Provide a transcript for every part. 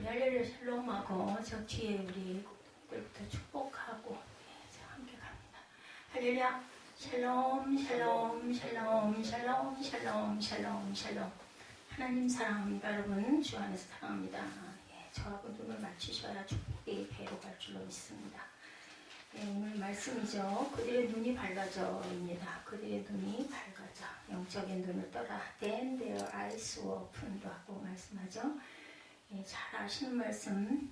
할렐루야 샬롬하고 저 뒤에 우리 때부터 축복하고 자, 함께 갑니다. 할렐루야 샬롬 샬롬 샬롬 샬롬 샬롬 샬롬 샬롬. 하나님 사랑합니다. 여러분 주 안에서 사랑합니다. 저하고 눈을 맞추셔야 축복이 배로 갈 줄로 믿습니다. 오늘 말씀이죠. 그들의 눈이 밝아져입니다. 그들의 눈이 밝아져. 영적인 눈을 떠라. Then their eyes were opened 하고 말씀하죠. 잘 아시는 말씀.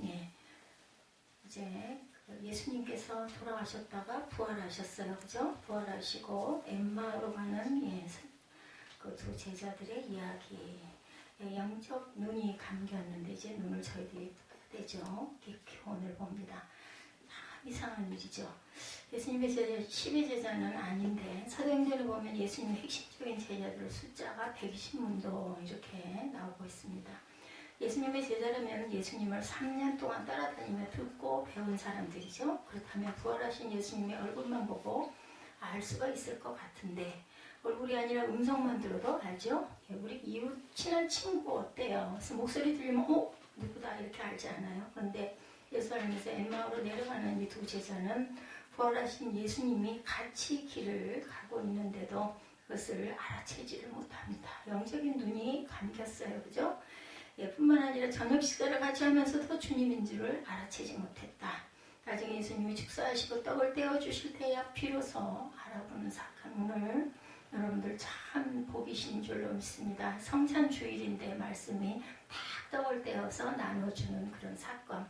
이제 예수님께서 돌아가셨다가 부활하셨어요. 그죠? 부활하시고 엠마오로 가는 그 두 제자들의 이야기. 영적 눈이 감겼는데 이제 눈을 저희들이 떠야 되죠. 교훈을 봅니다. 참 이상한 일이죠. 예수님의 제자 10의 제자는 아닌데 사도행전을 보면 예수님의 핵심적인 제자들 숫자가 120문도 이렇게 나오고 있습니다. 예수님의 제자라면 예수님을 3년 동안 따라다니며 듣고 배운 사람들이죠. 그렇다면 부활하신 예수님의 얼굴만 보고 알 수가 있을 것 같은데 얼굴이 아니라 음성만 들어도 알죠? 우리 이웃 친한 친구 어때요? 그래서 목소리 들리면 누구다 이렇게 알지 않아요? 그런데 예루살렘에서 엠마오로 내려가는 이 두 제자는 부활하신 예수님이 같이 길을 가고 있는데도 그것을 알아채지를 못합니다. 영적인 눈이 감겼어요. 그죠? 뿐만 아니라 저녁 식사를 같이 하면서도 주님인 줄을 알아채지 못했다. 나중에 예수님이 축사하시고 떡을 떼어주실 때야 비로소 알아보는 사건. 오늘 여러분들 참 복이신 줄로 믿습니다. 성찬 주일인데 말씀이 딱 떡을 떼어서 나눠주는 그런 사건.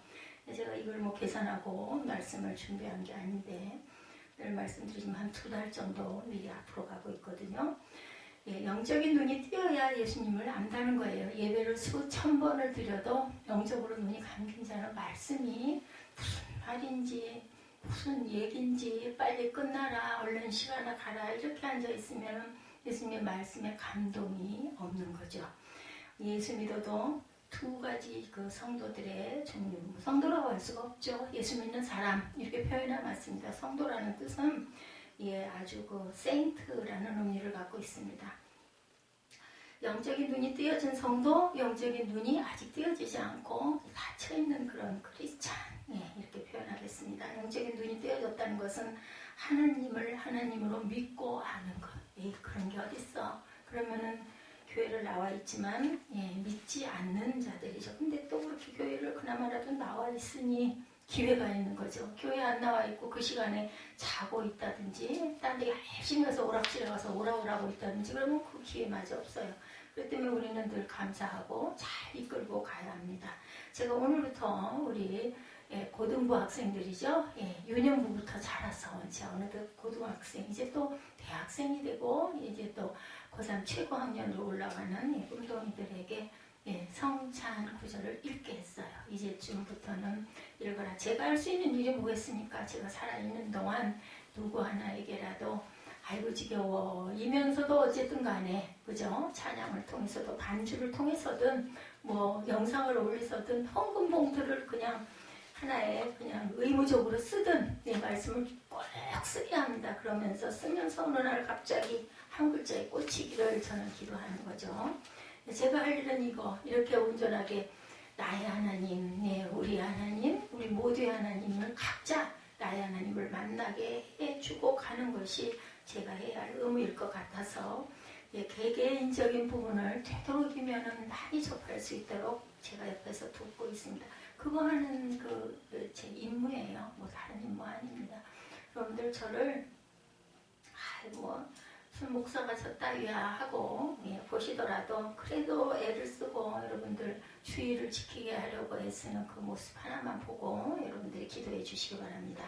제가 이걸 계산하고 말씀을 준비한 게 아닌데 늘 말씀드리지만 한 2달 정도 미리 앞으로 가고 있거든요. 영적인 눈이 띄어야 예수님을 안다는 거예요. 예배를 수천 번을 드려도 영적으로 눈이 감긴 자는 말씀이 무슨 말인지 무슨 얘기인지 빨리 끝나라 얼른 시간아 가라 이렇게 앉아있으면 예수님의 말씀에 감동이 없는 거죠. 예수 믿어도 2가지 그 성도들의 종류, 성도라고 할 수가 없죠. 예수 믿는 사람 이렇게 표현해놨습니다. 성도라는 뜻은 아주 그 세인트라는 의미를 갖고 있습니다. 영적인 눈이 띄어진 성도, 영적인 눈이 아직 띄어지지 않고 닫혀있는 그런 크리스찬 이렇게 표현하겠습니다. 영적인 눈이 띄어졌다는 것은 하나님을 하나님으로 믿고 아는 것. 그런 게 어딨어. 그러면은 교회를 나와 있지만 믿지 않는 자들이죠. 근데 또 그렇게 교회를 그나마라도 나와 있으니 기회가 있는 거죠. 교회 안 나와 있고 그 시간에 자고 있다든지 딴 데 열심히 가서 오락실에 가서 오라오라고 있다든지 그러면 그 기회마저 없어요. 그렇기 때문에 우리는 늘 감사하고 잘 이끌고 가야 합니다. 제가 오늘부터 우리 고등부 학생들이죠. 유년부부터 자라서 이제 어느덧 고등학생 이제 또 대학생이 되고 이제 또 고3 최고 학년으로 올라가는 꿈동이들에게 성찬 구절을 읽게 했어요. 이제쯤부터는 읽어라. 제가 할 수 있는 일이 뭐겠습니까? 제가 살아있는 동안 누구 하나에게라도 아이고 지겨워 이면서도 어쨌든 간에 그죠? 찬양을 통해서도 반주를 통해서든 영상을 올리서든 헌금 봉투를 그냥 하나에 그냥 의무적으로 쓰든 말씀을 꼭 쓰게 합니다. 그러면서 쓰면서 어느 날 갑자기 한 글자에 꽂히기를 저는 기도하는 거죠. 제가 할 일은 이렇게 온전하게 나의 하나님, 우리 하나님, 우리 모두의 하나님을 각자 나의 하나님을 만나게 해주고 가는 것이 제가 해야 할 의무일 것 같아서 개개인적인 부분을 되도록이면 많이 접할 수 있도록 제가 옆에서 돕고 있습니다. 그거 하는 제 임무예요. 다른 임무 아닙니다. 여러분들 저를 무슨 목사가 저 따위야 하고 보시더라도 그래도 애를 쓰고 여러분들 주의를 지키게 하려고 애쓰는 그 모습 하나만 보고 여러분들이 기도해 주시기 바랍니다.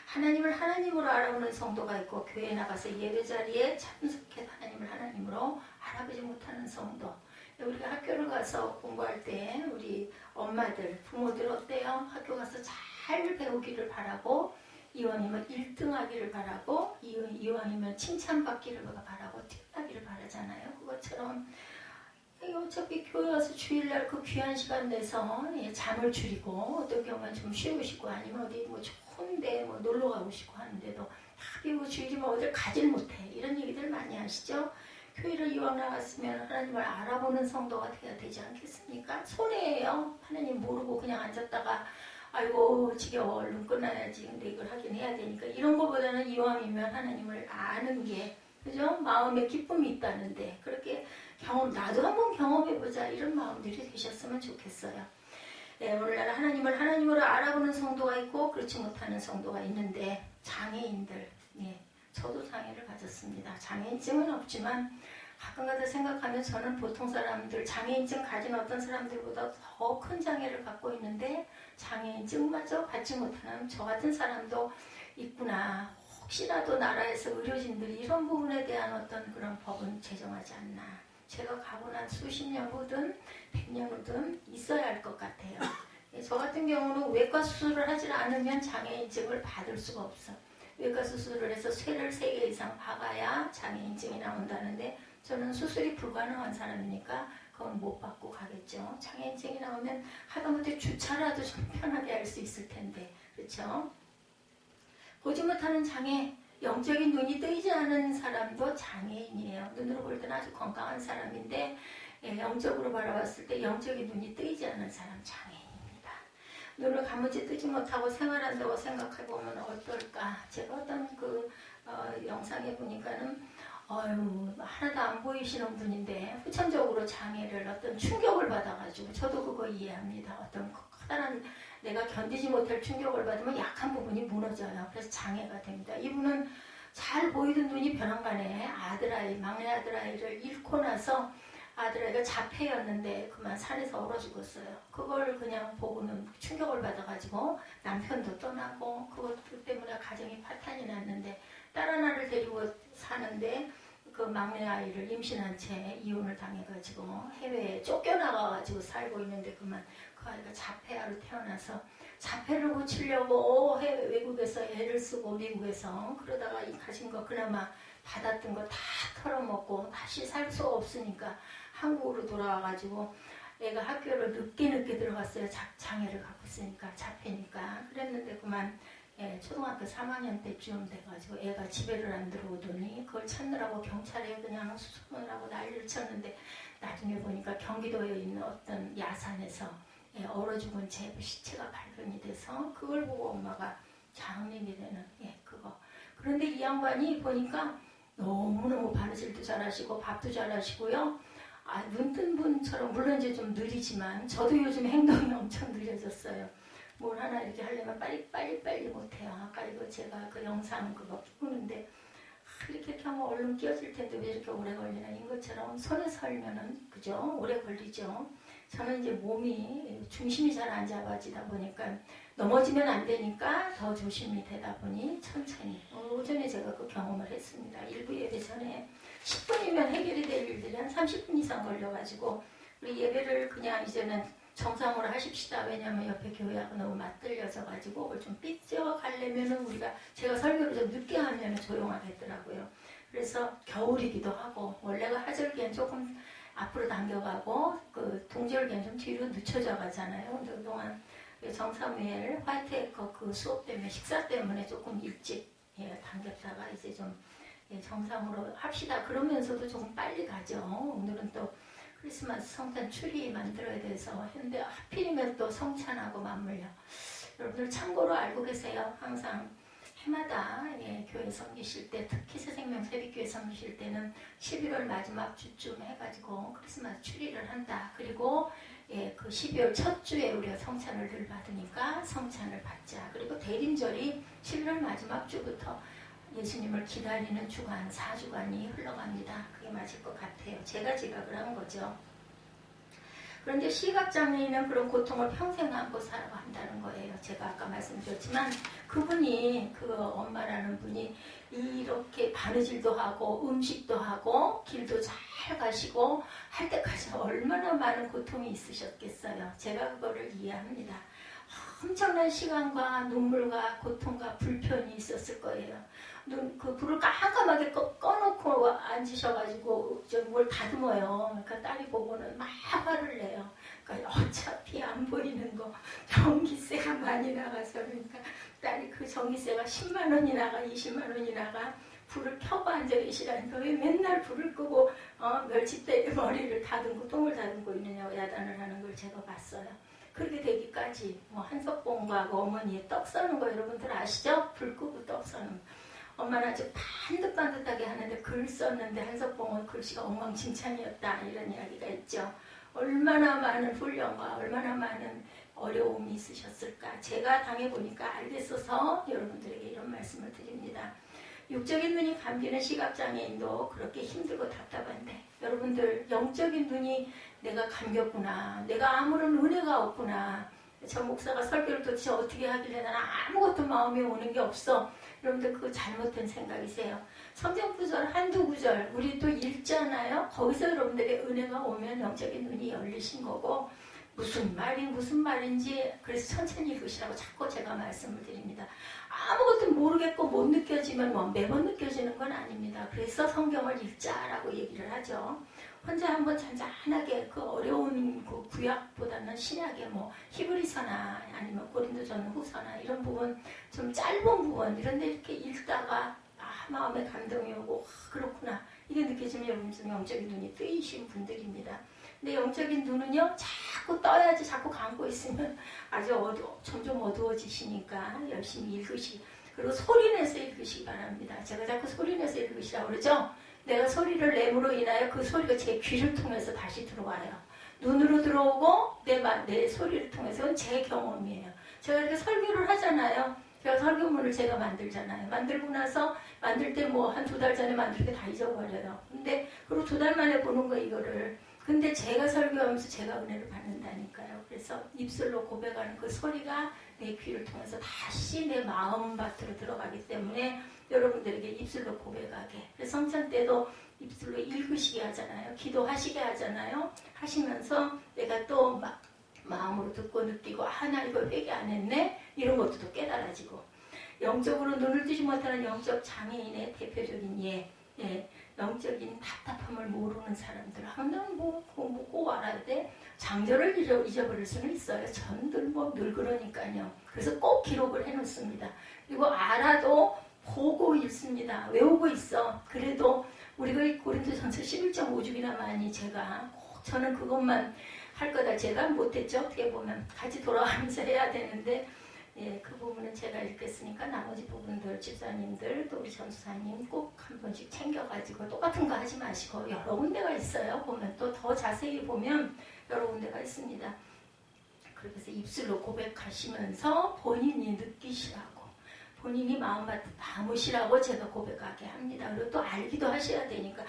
하나님을 하나님으로 알아보는 성도가 있고 교회에 나가서 예배자리에 참석해 하나님을 하나님으로 알아보지 못하는 성도. 우리가 학교를 가서 공부할 때 우리 엄마들, 부모들 어때요? 학교 가서 잘 배우기를 바라고 이왕이면 1등 하기를 바라고 이왕이면 칭찬받기를 바라고 뛰어나기를 바라잖아요. 그것처럼 어차피 교회 와서 주일날 그 귀한 시간 내서 잠을 줄이고 어떤 경우는 좀 쉬고 싶고 아니면 어디 좋은데 놀러 가고 싶고 하는데도 다 비우고 주일이면 어딜 가질 못해 이런 얘기들 많이 하시죠. 교회를 이왕 나왔으면 하나님을 알아보는 성도가 돼야 되지 않겠습니까? 손해예요. 하나님 모르고 그냥 앉았다가 아이고 지겨워 얼른 끝나야지. 근데 이걸 하긴 해야 되니까 이런 거보다는 이왕이면 하나님을 아는 게 그죠? 마음에 기쁨이 있다는데 그렇게 나도 한번 경험해보자 이런 마음들이 되셨으면 좋겠어요. 오늘날 하나님을 하나님으로 알아보는 성도가 있고 그렇지 못하는 성도가 있는데 장애인들, 저도 장애를 가졌습니다. 장애인증은 없지만 가끔가다 생각하면 저는 보통 사람들, 장애인증 가진 어떤 사람들보다 더 큰 장애를 갖고 있는데 장애인증마저 받지 못하는 저 같은 사람도 있구나. 혹시라도 나라에서 의료진들이 이런 부분에 대한 어떤 그런 법은 제정하지 않나. 제가 가고 난 수십 년 후든 100년 후든 있어야 할 것 같아요. 저 같은 경우는 외과 수술을 하지 않으면 장애인증을 받을 수가 없어. 외과 수술을 해서 쇠를 3개 이상 박아야 장애인증이 나온다는데 저는 수술이 불가능한 사람이니까 그건 못 받고 가겠죠. 장애인증이 나오면 하다못해 주차라도 좀 편하게 할 수 있을 텐데 그렇죠? 보지 못하는 장애, 영적인 눈이 뜨이지 않은 사람도 장애인이에요. 눈으로 볼 때는 아주 건강한 사람인데 영적으로 바라봤을 때 영적인 눈이 뜨이지 않은 사람 장애인입니다. 눈을 감으지 뜨지 못하고 생활한다고 생각해보면 어떨까? 제가 어떤 영상에 보니까는 하나도 안 보이시는 분인데 후천적으로 장애를 어떤 충격을 받아가지고 저도 그거 이해합니다. 어떤 커다란 내가 견디지 못할 충격을 받으면 약한 부분이 무너져요. 그래서 장애가 됩니다. 이분은 잘 보이던 눈이 벼랑간에 막내 아들아이를 잃고 나서 아들아이가 자폐였는데 그만 산에서 얼어 죽었어요. 그걸 그냥 보고는 충격을 받아가지고 남편도 떠나고 그것 때문에 가정이 파탄이 났는데 딸 하나를 데리고 사는데 그 막내 아이를 임신한 채 이혼을 당해가지고 해외에 쫓겨나가가지고 살고 있는데 그만 그 아이가 자폐아로 태어나서 자폐를 고치려고 해외 외국에서 애를 쓰고 미국에서 그러다가 가진 거 그나마 받았던 거 다 털어먹고 다시 살 수가 없으니까 한국으로 돌아와가지고 애가 학교를 늦게 들어갔어요. 장애를 갖고 있으니까 자폐니까 그랬는데 그만 초등학교 3학년 때쯤 돼가지고 애가 집에를 안 들어오더니 그걸 찾느라고 경찰에 그냥 수소문을 하고 난리를 쳤는데 나중에 보니까 경기도에 있는 어떤 야산에서 얼어 죽은 제 시체가 발견이 돼서 그걸 보고 엄마가 장님이 되는 그거. 그런데 이 양반이 보니까 너무너무 바느질도 잘하시고 밥도 잘하시고요. 눈 뜬 분처럼 물론 이제 좀 느리지만 저도 요즘 행동이 엄청 느려졌어요. 뭘 하나 이렇게 하려면 빨리 못해요. 아까 이거 제가 그 영상 그거 보는데 이렇게 하면 얼른 끼어질 텐데 왜 이렇게 오래 걸리나. 인 것처럼 손에 설면은 그죠? 오래 걸리죠. 저는 이제 몸이 중심이 잘 안 잡아지다 보니까 넘어지면 안 되니까 더 조심이 되다 보니 천천히. 오전에 제가 그 경험을 했습니다. 일부 예배 전에 10분이면 해결이 될 일들이 한 30분 이상 걸려가지고 우리 예배를 그냥 이제는 정상으로 하십시다. 왜냐하면 옆에 교회하고 너무 맞들려져가지고 그걸 좀 삐져가려면은 제가 설교를 좀 늦게 하면 조용하겠더라고요. 그래서 겨울이기도 하고 원래가 하절기엔 조금 앞으로 당겨가고 그 동절기엔 좀 뒤로 늦춰져 가잖아요. 근데 그동안 정사무엘 화이트에커 그 수업 때문에 식사 때문에 조금 일찍 당겼다가 이제 좀 정상으로 합시다. 그러면서도 조금 빨리 가죠. 오늘은 또 크리스마스 성탄 추리 만들어야 돼서 했는데 하필이면 또 성찬하고 맞물려. 여러분들 참고로 알고 계세요. 항상 해마다 교회 섬기실 때 특히 새생명 새벽교회 섬기실 때는 11월 마지막 주쯤 해가지고 크리스마스 추리를 한다. 그리고 그 12월 첫 주에 우리가 성찬을 늘 받으니까 성찬을 받자. 그리고 대림절이 11월 마지막 주부터 예수님을 기다리는 주간 4주간이 흘러갑니다. 그게 맞을 것 같아요. 제가 지각을 한 거죠. 그런데 시각장애인은 그런 고통을 평생 안고 살아간다는 거예요. 제가 아까 말씀드렸지만 그분이 그 엄마라는 분이 이렇게 바느질도 하고 음식도 하고 길도 잘 가시고 할 때까지 얼마나 많은 고통이 있으셨겠어요. 제가 그거를 이해합니다. 엄청난 시간과 눈물과 고통과 불편이 있었을 거예요. 그 불을 깜깜하게 꺼놓고 앉으셔가지고 뭘 다듬어요. 그러니까 딸이 보고는 막 화를 내요. 그러니까 어차피 안 보이는 거 전기세가 많이 나가서 그러니까 딸이 그 전기세가 10만 원이 나가 20만 원이 나가 불을 켜고 앉아 계시라니까 왜 맨날 불을 끄고 멸치대에 머리를 다듬고 똥을 다듬고 있느냐고 야단을 하는 걸 제가 봤어요. 그렇게 되기까지 뭐 한석봉과 그 어머니의 떡 써는 거 여러분들 아시죠? 불 끄고 떡 써는 거. 엄마는 아주 반듯반듯하게 하는데 글 썼는데 한석봉은 글씨가 엉망진창이었다 이런 이야기가 있죠. 얼마나 많은 훈련과 얼마나 많은 어려움이 있으셨을까. 제가 당해보니까 알겠어서 여러분들에게 이런 말씀을 드립니다. 육적인 눈이 감기는 시각장애인도 그렇게 힘들고 답답한데 여러분들 영적인 눈이 내가 감겼구나. 내가 아무런 은혜가 없구나. 저 목사가 설교를 도대체 어떻게 하길래 나는 아무것도 마음에 오는 게 없어. 여러분들 그거 잘못된 생각이세요. 성경 구절 한두 구절 우리 또 읽잖아요. 거기서 여러분들의 은혜가 오면 영적인 눈이 열리신 거고 무슨 말인지 그래서 천천히 읽으시라고 자꾸 제가 말씀을 드립니다. 아무것도 모르겠고 못 느껴지면 뭐 매번 느껴지는 건 아닙니다. 그래서 성경을 읽자라고 얘기를 하죠. 혼자 한번 잔잔하게 그 어려운 그 구약보다는 신약의 뭐 히브리서나 아니면 고린도전 후서나 이런 부분 좀 짧은 부분 이런 데 이렇게 읽다가 마음에 감동이 오고 그렇구나 이게 느껴지면 여러분 좀 영적인 눈이 뜨이신 분들입니다. 근데 영적인 눈은요 자꾸 떠야지 자꾸 감고 있으면 아주 점점 어두워지시니까 열심히 그리고 소리내서 읽으시기 바랍니다. 제가 자꾸 소리내서 읽으시라고 그러죠. 내가 소리를 내므로 인하여 그 소리가 제 귀를 통해서 다시 들어와요. 눈으로 들어오고 내 소리를 통해서는 제 경험이에요. 제가 이렇게 설교를 하잖아요. 제가 설교문을 제가 만들잖아요. 만들고 나서 만들 때 뭐 한 2달 전에 만들 때 다 잊어버려요. 근데 그리고 2달 만에 보는 거 이거를. 근데 제가 설교하면서 제가 은혜를 받는다니까요. 그래서 입술로 고백하는 그 소리가 내 귀를 통해서 다시 내 마음밭으로 들어가기 때문에 여러분들에게 입술로 고백하게. 그래서 성찬 때도 입술로 읽으시게 하잖아요. 기도하시게 하잖아요. 하시면서 내가 또 마음으로 듣고 느끼고 나 이거 회개 안 했네? 이런 것도 또 깨달아지고. 영적으로 눈을 뜨지 못하는 영적 장애인의 대표적인 영적인 답답함을 모르는 사람들 하면 꼭 알아야 돼. 장절을 잊어버릴 수는 있어요. 전들 늘 그러니까요. 그래서 꼭 기록을 해놓습니다. 그리고 알아도 보고 읽습니다. 외우고 있어. 그래도 우리가 고린도전서 11.5주기나 많이 저는 그것만 할 거다. 제가 못했죠. 어떻게 보면 같이 돌아가면서 해야 되는데 그 부분은 제가 읽겠으니까 나머지 부분들 집사님들 또 우리 전수사님 꼭 한 번씩 챙겨가지고 똑같은 거 하지 마시고 여러 군데가 있어요. 보면 또 더 자세히 보면 여러 군데가 있습니다. 그래서 입술로 고백하시면서 본인이 느끼시라고 본인이 마음밭에 담으시라고 제가 고백하게 합니다. 그리고 또 알기도 하셔야 되니까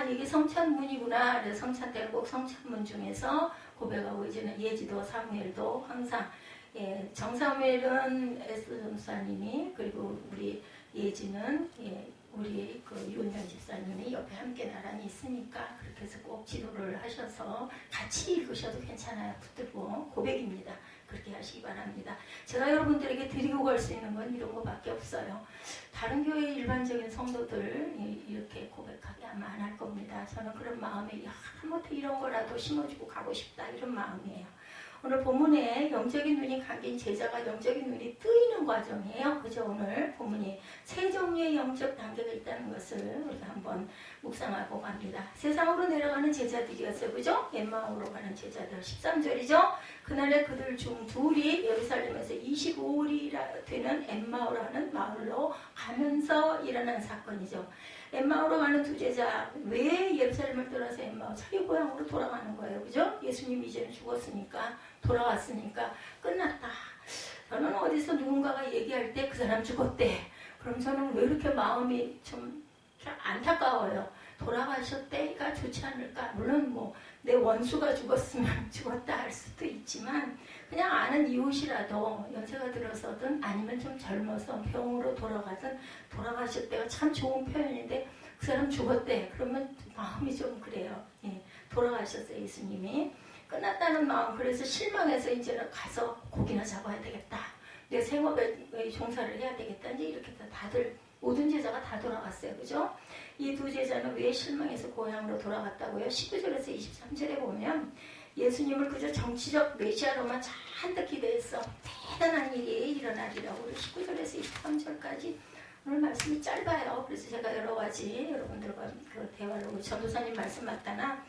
이게 성찬문이구나. 그래서 성찬 때는 꼭 성찬문 중에서 고백하고 이제는 예지도 사무엘도 항상 정사무엘은 에스 전사님이 그리고 우리 예지는 우리 그 유은정 집사님이 옆에 함께 나란히 있으니까 그렇게 해서 꼭 지도를 하셔서 같이 읽으셔도 괜찮아요. 붙들고 고백입니다. 그렇게 하시기 바랍니다. 제가 여러분들에게 드리고 갈 수 있는 건 이런 거밖에 없어요. 다른 교회 일반적인 성도들 이렇게 고백하게 아마 안 할 겁니다. 저는 그런 마음에 하다못해 이런 거라도 심어주고 가고 싶다 이런 마음이에요. 오늘 본문에 영적인 눈이 감긴 제자가 영적인 눈이 뜨이는 과정이에요. 그죠? 오늘 본문이 세 종류의 영적 단계가 있다는 것을 우리가 한번 묵상하고 갑니다. 세상으로 내려가는 제자들이었어요. 그죠? 엠마오로 가는 제자들 13절이죠. 그날에 그들 중 둘이 예루살렘에서 25일이 되는 엠마오라는 마을로 가면서 일어난 사건이죠. 엠마오로 가는 두 제자 왜 예루살렘을 떠나서 엠마오 자기 고향으로 돌아가는 거예요. 그죠? 예수님 이제는 죽었으니까 돌아왔으니까 끝났다. 저는 어디서 누군가가 얘기할 때 그 사람 죽었대. 그럼 저는 왜 이렇게 마음이 좀 안타까워요. 돌아가셨대가 좋지 않을까. 물론 내 원수가 죽었으면 죽었다 할 수도 있지만 그냥 아는 이웃이라도 연세가 들어서든 아니면 좀 젊어서 병으로 돌아가든 돌아가셨대가 참 좋은 표현인데 그 사람 죽었대. 그러면 마음이 좀 그래요. 돌아가셨어요. 예수님이. 끝났다는 마음. 그래서 실망해서 이제는 가서 고기나 잡아야 되겠다. 내 생업에 종사를 해야 되겠다. 이제 이렇게 다들 모든 제자가 다 돌아갔어요. 그죠? 이 두 제자는 왜 실망해서 고향으로 돌아갔다고요? 19절에서 23절에 보면 예수님을 그저 정치적 메시아로만 잔뜩 기대했어. 대단한 일이 일어나리라고 19절에서 23절까지 오늘 말씀이 짧아요. 그래서 제가 여러 가지 여러분들과 그 대화를 전도사님 말씀 맞다나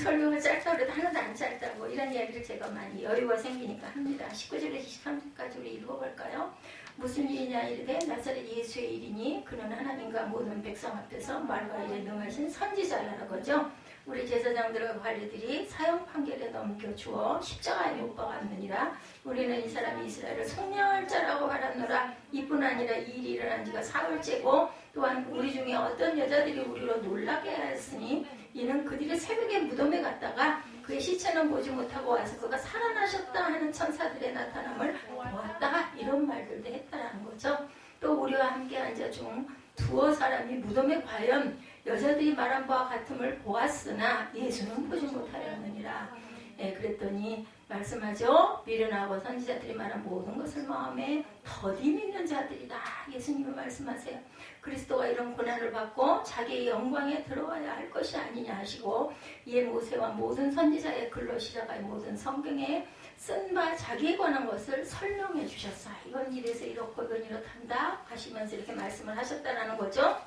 설교가 짧다고 해도 하나도 안 짧다고 이런 이야기를 제가 많이 여유가 생기니까 합니다. 19절에서 23절까지 우리 읽어볼까요? 무슨 일이냐 이르되 나사렛 예수의 일이니 그는 하나님과 모든 백성 앞에서 말과 일에 능하신 선지자라는 거죠. 우리 제사장들과 관리들이 사형 판결에 넘겨주어 십자가에 못 박았느니라. 우리는 이 사람이 이스라엘을 속량할 자라고 하였노라. 이뿐 아니라 이 일이 일어난 지가 사흘째고 또한 우리 중에 어떤 여자들이 우리로 놀라게 하였으니 이는 그들이 새벽에 무덤에 갔다가 그의 시체는 보지 못하고 와서 그가 살아나셨다 하는 천사들의 나타남을 보았다. 이런 말들도 했다라는 거죠. 또 우리와 함께 앉아 중 두어 사람이 무덤에 과연 여자들이 말한 바와 같음을 보았으나 예수는 보지 못하였느니라. 그랬더니 말씀하죠. 미련하고 선지자들이 말한 모든 것을 마음에 더디 믿는 자들이다. 예수님은 말씀하세요. 그리스도가 이런 고난을 받고 자기의 영광에 들어와야 할 것이 아니냐 하시고 이에 모세와 모든 선지자의 글로 시작한 모든 성경에 쓴 바 자기에 관한 것을 설명해 주셨어요. 이건 이래서 이렇고 이건 이렇단다 하시면서 이렇게 말씀을 하셨다는 거죠.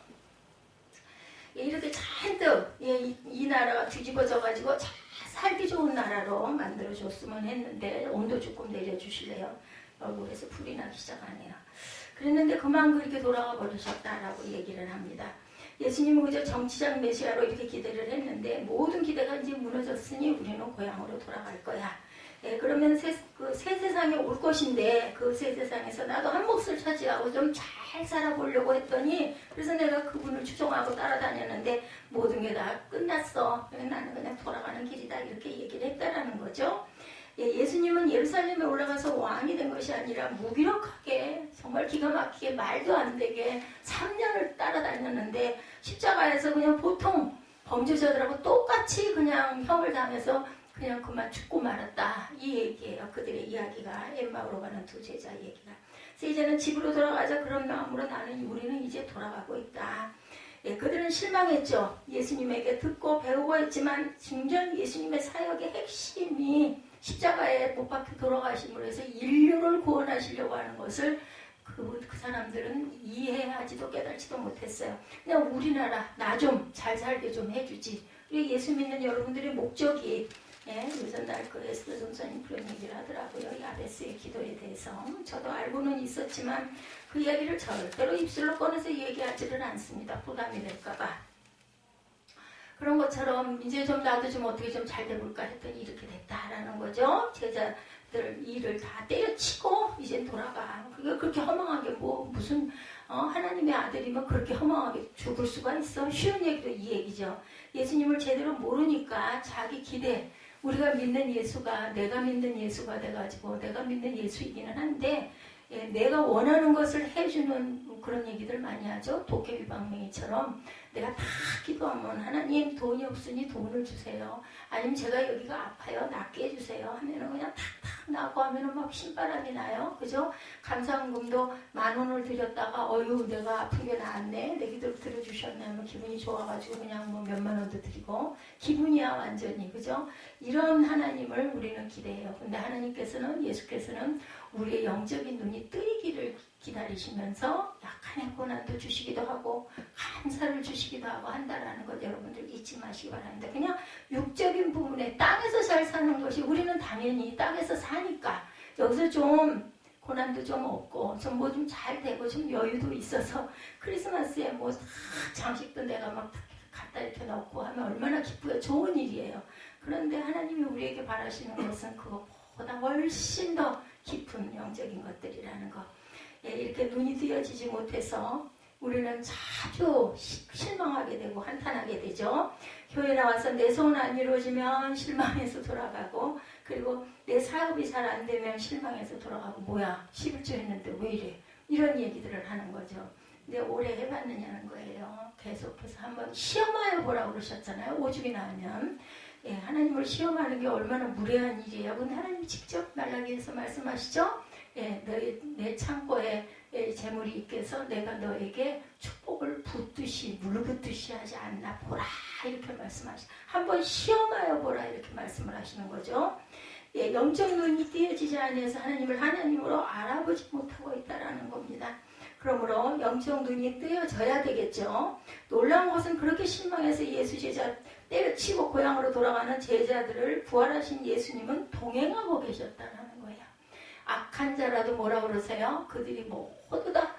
이렇게 잔뜩 이 나라가 뒤집어져 가지고 잘 살기 좋은 나라로 만들어줬으면 했는데 온도 조금 내려주실래요? 얼굴에서 불이 나기 시작하네요. 그랬는데 그만 그렇게 돌아가 버리셨다라고 얘기를 합니다. 예수님은 그저 정치적 메시아로 이렇게 기대를 했는데 모든 기대가 이제 무너졌으니 우리는 고향으로 돌아갈 거야. 그러면 새 세상에 올 것인데 그 새 세상에서 나도 한 몫을 차지하고 좀 잘 살아보려고 했더니 그래서 내가 그분을 추종하고 따라다녔는데 모든 게 다 끝났어. 나는 그냥 돌아가는 길이다. 이렇게 얘기를 했다라는 거죠. 예수님은 예루살렘에 올라가서 왕이 된 것이 아니라 무기력하게 정말 기가 막히게 말도 안 되게 3년을 따라다녔는데 십자가에서 그냥 보통 범죄자들하고 똑같이 그냥 형을 당해서 그냥 그만 죽고 말았다. 이 얘기예요. 그들의 이야기가 엠마오로 가는 두 제자 얘기가. 그래서 이제는 집으로 돌아가자 그런 마음으로 우리는 이제 돌아가고 있다. 그들은 실망했죠. 예수님에게 듣고 배우고 했지만 중전 예수님의 사역의 핵심이 십자가에 못 박혀 돌아가심으로 해서 인류를 구원하시려고 하는 것을 그 사람들은 이해하지도 깨닫지도 못했어요. 그냥 우리나라 나 좀 잘 살게 좀 해주지. 우리 예수 믿는 여러분들의 목적이 요즘 날 그 에스더 전사님 그런 얘기를 하더라고요. 이 아베스의 기도에 대해서. 저도 알고는 있었지만 그 이야기를 절대로 입술로 꺼내서 얘기하지를 않습니다. 부담이 될까봐. 그런 것처럼 이제 좀 나도 좀 어떻게 좀 잘 돼볼까 했더니 이렇게 됐다라는 거죠. 제자들 일을 다 때려치고 이제 돌아가. 그게 그렇게 허망하게 무슨 하나님의 아들이면 그렇게 허망하게 죽을 수가 있어. 쉬운 얘기도 이 얘기죠. 예수님을 제대로 모르니까 자기 기대 우리가 믿는 예수가 내가 믿는 예수가 돼가지고 내가 믿는 예수이기는 한데 내가 원하는 것을 해주는 그런 얘기들 많이 하죠. 도깨비방맹이처럼 내가 다 기도하면 하나님 돈이 없으니 돈을 주세요. 아니면 제가 여기가 아파요. 낫게 해주세요. 하면은 그냥 탁탁 나고 하면은 막 신바람이 나요. 그죠? 감사원금도 10,000원을 드렸다가 어휴 내가 아픈 게 나았네. 내 기도를 들어주셨네 하면 기분이 좋아가지고 그냥 뭐 몇만 원도 드리고 기분이야 완전히. 그죠? 이런 하나님을 우리는 기대해요. 근데 하나님께서는 예수께서는 우리의 영적인 눈이 뜨이기를 기다리시면서 약간의 고난도 주시기도 하고 감사를 주시기도 하고 한다라는 것 여러분들 잊지 마시기 바랍니다. 그냥 육적인 부분에 땅에서 잘 사는 것이 우리는 당연히 땅에서 사니까 여기서 좀 고난도 좀 없고 좀 뭐 좀 잘 되고 좀 여유도 있어서 크리스마스에 뭐 장식도 내가 막 갖다 이렇게 넣고 하면 얼마나 기쁘요. 좋은 일이에요. 그런데 하나님이 우리에게 바라시는 것은 그것보다 훨씬 더 깊은 영적인 것들이라는 것. 이렇게 눈이 뜨여지지 못해서 우리는 자주 실망하게 되고 한탄하게 되죠. 교회 나와서 내 소원 안 이루어지면 실망해서 돌아가고 그리고 내 사업이 잘 안 되면 실망해서 돌아가고 뭐야 11조 했는데 왜 이래 이런 얘기들을 하는 거죠. 근데 오래 해봤느냐는 거예요. 계속해서 한번 시험하여 보라고 그러셨잖아요. 오죽이나 하면 하나님을 시험하는 게 얼마나 무례한 일이에요. 근데 하나님이 직접 말라기에서 말씀하시죠. 내 창고에 재물이 있겠어 내가 너에게 축복을 붓듯이 물붓듯이 하지 않나 보라 이렇게 말씀하시죠. 한번 시험하여 보라 이렇게 말씀을 하시는 거죠. 영적 눈이 띄어지지 않아서 하나님을 하나님으로 알아보지 못하고 있다라는 겁니다. 그러므로 영적 눈이 뜨여져야 되겠죠. 놀라운 것은 그렇게 실망해서 예수 제자 때려치고 고향으로 돌아가는 제자들을 부활하신 예수님은 동행하고 계셨다는 거예요. 악한 자라도 뭐라 그러세요? 그들이 모두 다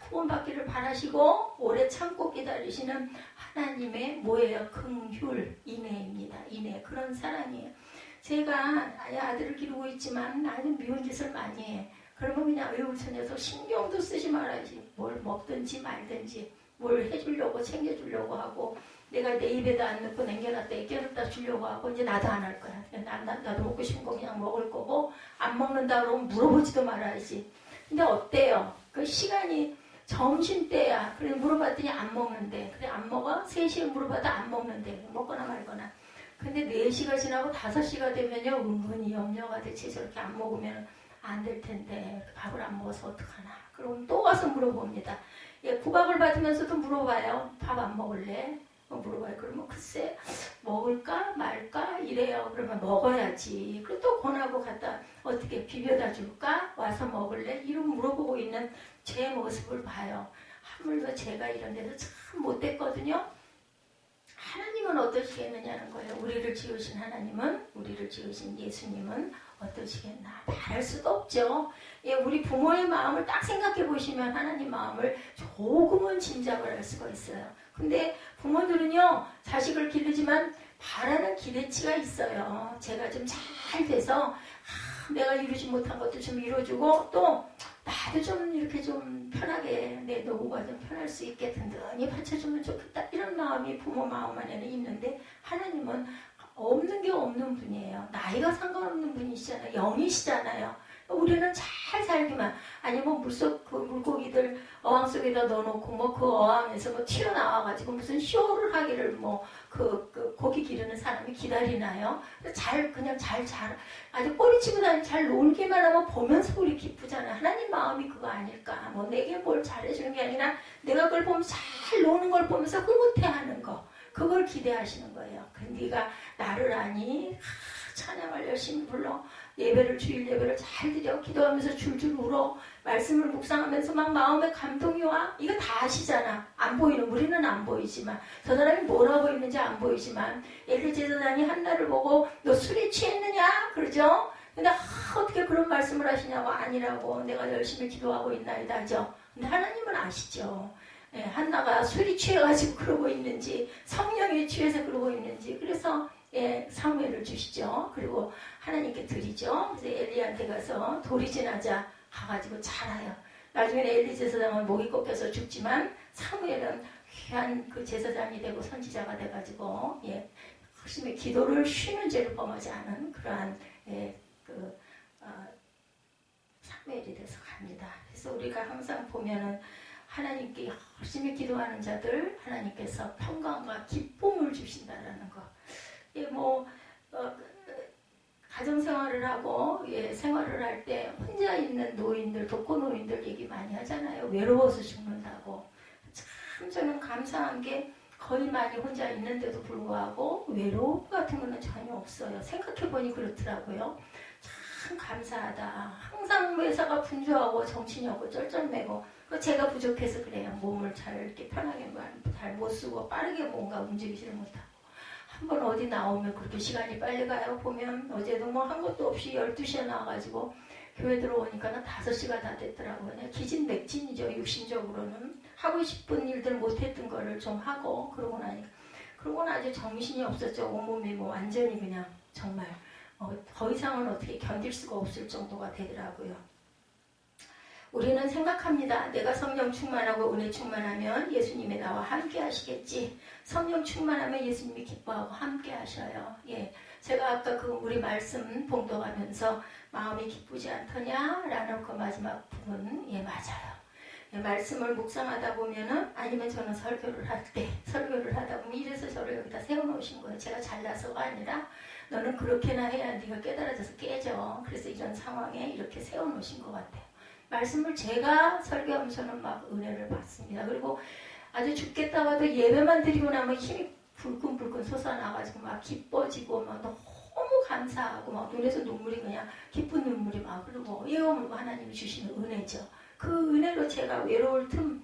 구원받기를 바라시고 오래 참고 기다리시는 하나님의 뭐예요? 긍휼, 인애입니다. 인애, 그런 사랑이에요. 제가 아들을 기르고 있지만 나는 미운 짓을 많이 해. 그러면 그냥 저 녀석 신경도 쓰지 말아야지. 뭘 먹든지 말든지 뭘 해주려고 챙겨주려고 하고 내가 내 입에다 안 넣고 남겨놨다 깨졌다 주려고 하고 이제 나도 안 할 거야. 나도 먹고 싶은 거 그냥 먹을 거고 안 먹는다 그러면 물어보지도 말아야지. 근데 어때요? 그 시간이 점심때야. 그래 물어봤더니 안 먹는데. 그래 안 먹어? 3시에 물어봐도 안 먹는데. 먹거나 말거나. 근데 4시가 지나고 5시가 되면요 은근히 염려가 되지. 저렇게 안 먹으면 안 될 텐데 밥을 안 먹어서 어떡하나. 그럼 또 와서 물어봅니다. 예, 구박을 받으면서도 물어봐요. 밥 안 먹을래? 물어봐요. 그러면 글쎄 먹을까 말까 이래요. 그러면 먹어야지. 그리고 또 권하고 갖다 어떻게 비벼다 줄까? 와서 먹을래? 이런 물어보고 있는 제 모습을 봐요. 하물며 제가 이런 데서 참 못됐거든요. 하나님은 어떠시겠느냐는 거예요. 우리를 지으신 하나님은, 우리를 지으신 예수님은 어떠시겠나 말할 수도 없죠. 예, 우리 부모의 마음을 딱 생각해 보시면 하나님 마음을 조금은 짐작을 할 수가 있어요. 근데 부모들은요 자식을 기르지만 바라는 기대치가 있어요. 제가 좀 잘 돼서 내가 이루지 못한 것도 좀 이루어주고 또 나도 좀 이렇게 좀 편하게 내 노후가 좀 편할 수 있게 든든히 받쳐주면 좋겠다. 이런 마음이 부모 마음 안에는 있는데 하나님은 없는 게 없는 분이에요. 나이가 상관없는 분이시잖아요. 영이시잖아요. 우리는 잘 살기만 아니면 물속 그 물고기들 어항 속에다 넣어놓고 그 어항에서 튀어나와가지고 무슨 쇼를 하기를 그 고기 기르는 사람이 기다리나요? 그냥 잘 아주 꼬리치고 다니고 잘 놀기만 하면 보면서 우리 기쁘잖아요. 하나님 마음이 그거 아닐까? 내게 뭘 잘해주는 게 아니라 내가 그걸 보면서 잘 노는 걸 보면서 흐뭇해하는 거. 그걸 기대하시는 거예요. 네가 나를 아니? 찬양을 열심히 불러. 예배를 주일 예배를 잘 드려. 기도하면서 줄줄 울어. 말씀을 묵상하면서 막 마음에 감동이 와. 이거 다 아시잖아. 안 보이는 우리는 안 보이지만 저 사람이 뭘 하고 있는지 안 보이지만 엘리 제사장이 한나를 보고 너 술에 취했느냐? 그러죠? 근데 어떻게 그런 말씀을 하시냐고. 아니라고. 내가 열심히 기도하고 있나이다죠. 근데 하나님은 아시죠. 예, 한나가 술이 취해가지고 그러고 있는지 성령에 취해서 그러고 있는지 그래서 예, 사무엘을 주시죠. 그리고 하나님께 드리죠. 그래서 엘리한테 가서 돌이 지나자 가가지고 자라요. 나중에는 엘리 제사장은 목이 꺾여서 죽지만 사무엘은 귀한 그 제사장이 되고 선지자가 돼가지고 예, 열심히 기도를 쉬는 죄를 범하지 않은 그러한 예, 사무엘이 돼서 갑니다. 그래서 우리가 항상 보면은 하나님께 열심히 기도하는 자들 하나님께서 평강과 기쁨을 주신다라는 거. 예, 가정생활을 하고 예, 생활을 할 때 혼자 있는 노인들, 독거노인들 얘기 많이 하잖아요. 외로워서 죽는다고. 참 저는 감사한 게 거의 많이 혼자 있는데도 불구하고 외로움 같은 거는 전혀 없어요. 생각해보니 그렇더라고요. 참 감사하다. 항상 회사가 분주하고 정신이 없고 쩔쩔매고 제가 부족해서 그래요. 몸을 잘 이렇게 편하게 잘 못 쓰고 빠르게 뭔가 움직이지를 못하고 한번 어디 나오면 그렇게 시간이 빨리 가요. 보면 어제도 한 것도 없이 12시에 나와가지고 교회 들어오니까 5시가 다 됐더라고요. 그냥 기진맥진이죠. 육신적으로는 하고 싶은 일들 못했던 거를 좀 하고 그러고 나니까 그러고는 아주 정신이 없었죠. 온몸이 완전히 그냥 정말 더 이상은 어떻게 견딜 수가 없을 정도가 되더라고요. 우리는 생각합니다. 내가 성령 충만하고 은혜 충만하면 예수님이 나와 함께 하시겠지. 성령 충만하면 예수님이 기뻐하고 함께 하셔요. 예, 제가 아까 우리 말씀 봉독하면서 마음이 기쁘지 않더냐라는 그 마지막 부분 예, 맞아요. 예, 말씀을 묵상하다 보면은 아니면 저는 설교를 하다 보면 이래서 저를 여기다 세워놓으신 거예요. 제가 잘나서가 아니라 너는 그렇게나 해야 네가 깨달아져서 깨져. 그래서 이런 상황에 이렇게 세워놓으신 것 같아요. 말씀을 제가 설교하면서는 막 은혜를 받습니다. 그리고 아주 죽겠다고 해도 예배만 드리고 나면 힘이 불끈불끈 솟아나가지고 막 기뻐지고 막 너무 감사하고 막 눈에서 눈물이 그냥 기쁜 눈물이 막 흐르고 예어물고 하나님이 주시는 은혜죠. 그 은혜로 제가 외로울 틈,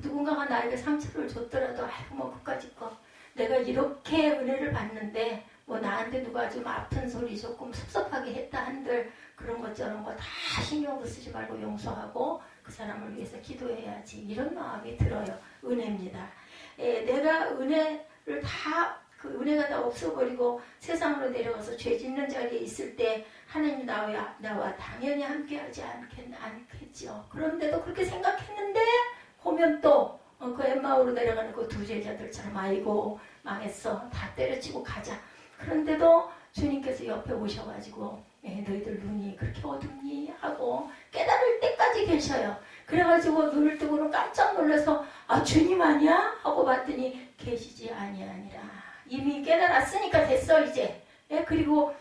누군가가 나에게 상처를 줬더라도 아이고 뭐 그까짓 거 내가 이렇게 은혜를 받는데 뭐 나한테 누가 좀 아픈 소리 조금 섭섭하게 했다 한들 그런 것 저런 거 다 신경도 쓰지 말고 용서하고 그 사람을 위해서 기도해야지, 이런 마음이 들어요. 은혜입니다. 내가 은혜를 다, 그 은혜가 다 없어버리고 세상으로 내려가서 죄 짓는 자리에 있을 때 하나님 나와 당연히 함께하지 않겠죠. 그런데도 그렇게 생각했는데 보면 또 그 엠마오로 내려가는 그 두 제자들처럼 아이고 망했어, 다 때려치고 가자. 그런데도 주님께서 옆에 오셔가지고 너희들 눈이 그렇게 어둡니? 하고 깨달을 때까지 계셔요. 그래가지고 눈을 뜨고는 깜짝 놀라서 아 주님 아니야? 하고 봤더니 계시지 아니하니라. 이미 깨달았으니까 됐어 이제. 그리고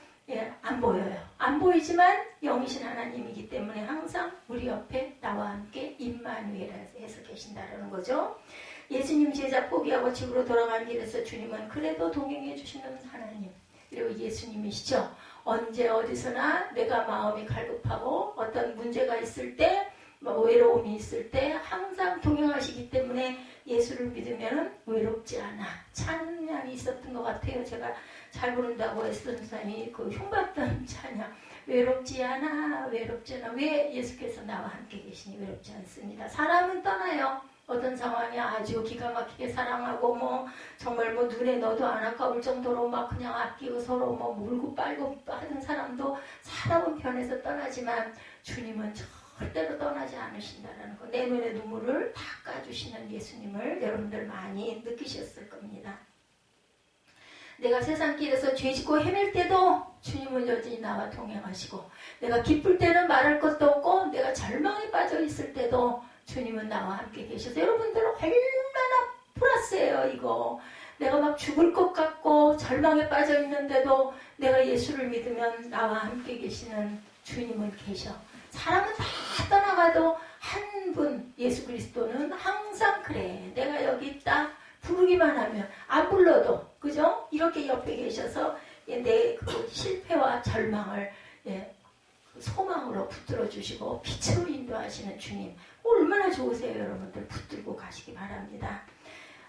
안 보여요. 안 보이지만 영이신 하나님이기 때문에 항상 우리 옆에 나와 함께 임마누엘에서 계신다라는 거죠. 예수님 제자 포기하고 집으로 돌아간 길에서 주님은 그래도 동행해 주시는 하나님, 그리고 예수님이시죠. 언제 어디서나 내가 마음이 갈급하고 어떤 문제가 있을 때, 뭐 외로움이 있을 때 항상 동행하시기 때문에 예수를 믿으면 외롭지 않아. 찬양이 있었던 것 같아요. 제가 잘 부른다고 했던 사람이 그 흉봤던 찬양. 외롭지 않아, 외롭지 않아. 왜 예수께서 나와 함께 계시니 외롭지 않습니다. 사람은 떠나요. 어떤 상황이 아주 기가 막히게 사랑하고 뭐 정말 뭐 눈에 넣어도 안 아까울 정도로 막 그냥 아끼고 서로 뭐 물고 빨고 하는 사람도 사람은 변해서 떠나지만 주님은 절대로 떠나지 않으신다라는 거. 내 눈의 눈물을 닦아주시는 예수님을 여러분들 많이 느끼셨을 겁니다. 내가 세상길에서 죄짓고 헤맬 때도 주님은 여전히 나와 동행하시고, 내가 기쁠 때는 말할 것도 없고 내가 절망에 빠져 있을 때도 주님은 나와 함께 계셔서 여러분들 얼마나 플러스예요 이거. 내가 막 죽을 것 같고 절망에 빠져 있는데도 내가 예수를 믿으면 나와 함께 계시는 주님은 계셔. 사람은 다 떠나가도 한 분 예수 그리스도는 항상 그래. 내가 여기 있다 부르기만 하면, 안 불러도 그죠? 이렇게 옆에 계셔서 내 그 실패와 절망을 소망으로 붙들어 주시고 빛으로 인도하시는 주님, 얼마나 좋으세요. 여러분들 붙들고 가시기 바랍니다.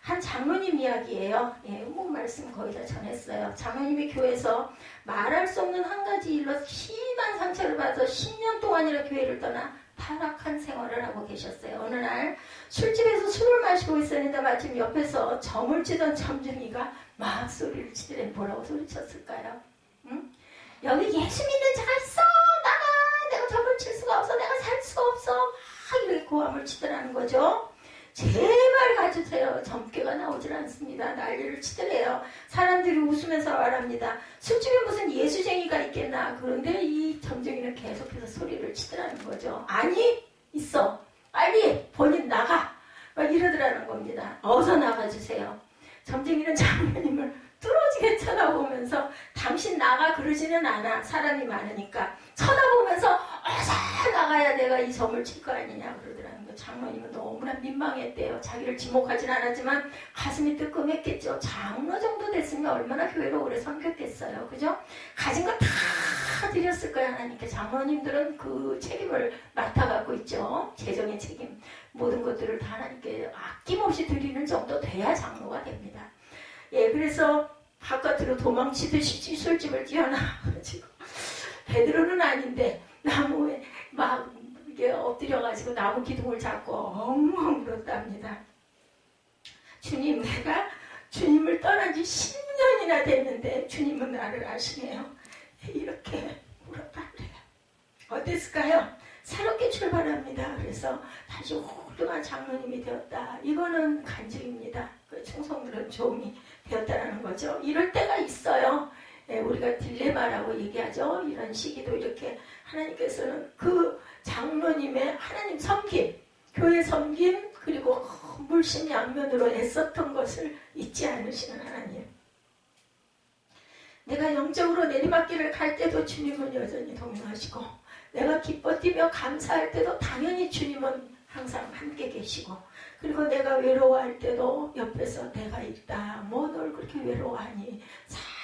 한 장로님 이야기예요. 뭐 말씀 거의 다 전했어요. 장로님이 교회에서 말할 수 없는 한 가지 일로 심한 상처를 받아서 10년 동안이나 교회를 떠나 타락한 생활을 하고 계셨어요. 어느 날 술집에서 술을 마시고 있었는데 마침 옆에서 점을 치던 점쟁이가 막 소리를 치더래. 뭐라고 소리쳤을까요? 응? 여기 예수 믿는 자가 있어! 나가! 내가 점을 칠 수가 없어! 내가 살 수가 없어! 막 이렇게 고함을 치더라는 거죠. 제발 가주세요. 점괘가 나오질 않습니다. 난리를 치더래요. 사람들이 웃으면서 말합니다. 술집에 무슨 예수쟁이가 있겠나. 그런데 이 점쟁이는 계속해서 소리를 치더라는 거죠. 아니 있어. 빨리 본인 나가. 막 이러더라는 겁니다. 어서 나가주세요. 점쟁이는 장로님을 뚫어지게 쳐다보면서 당신 나가 그러지는 않아. 사람이 많으니까. 쳐다보면서 어서 나가야 내가 이 점을 칠 거 아니냐 그러더라는 거예요. 장로님은 너무나 민망했대요. 자기를 지목하진 않았지만 가슴이 뜨끔했겠죠. 장로 정도 됐으면 얼마나 교회로 오래 섬겼겠어요. 그죠? 가진 거 다 드렸을 거야 하나님께. 장로님들은 그 책임을 맡아가고 있죠. 재정의 책임. 모든 것들을 다 하나님께 아낌없이 드리는 정도 돼야 장로가 됩니다. 그래서 바깥으로 도망치듯이 술집을 뛰어나가지고, 베드로는 아닌데 나무에 막 이게 엎드려가지고 나무 기둥을 잡고 엉엉 울었답니다. 주님, 내가 주님을 떠난 지 10년이나 됐는데 주님은 나를 아시네요. 이렇게 울었다 그래요. 어땠을까요? 새롭게 출발합니다. 그래서 다시 훌륭한 장로님이 되었다. 이거는 간증입니다. 충성들은 종이 되었다는 거죠. 이럴 때가 있어요. 우리가 딜레마라고 얘기하죠. 이런 시기도 이렇게 하나님께서는 그 장로님의 하나님 섬김, 교회 섬김, 그리고 물심양면으로 애썼던 것을 잊지 않으시는 하나님. 내가 영적으로 내리막길을 갈 때도 주님은 여전히 동행하시고, 내가 기뻐 뛰며 감사할 때도 당연히 주님은 항상 함께 계시고, 그리고 내가 외로워할 때도 옆에서 내가 있다. 뭐 널 그렇게 외로워하니?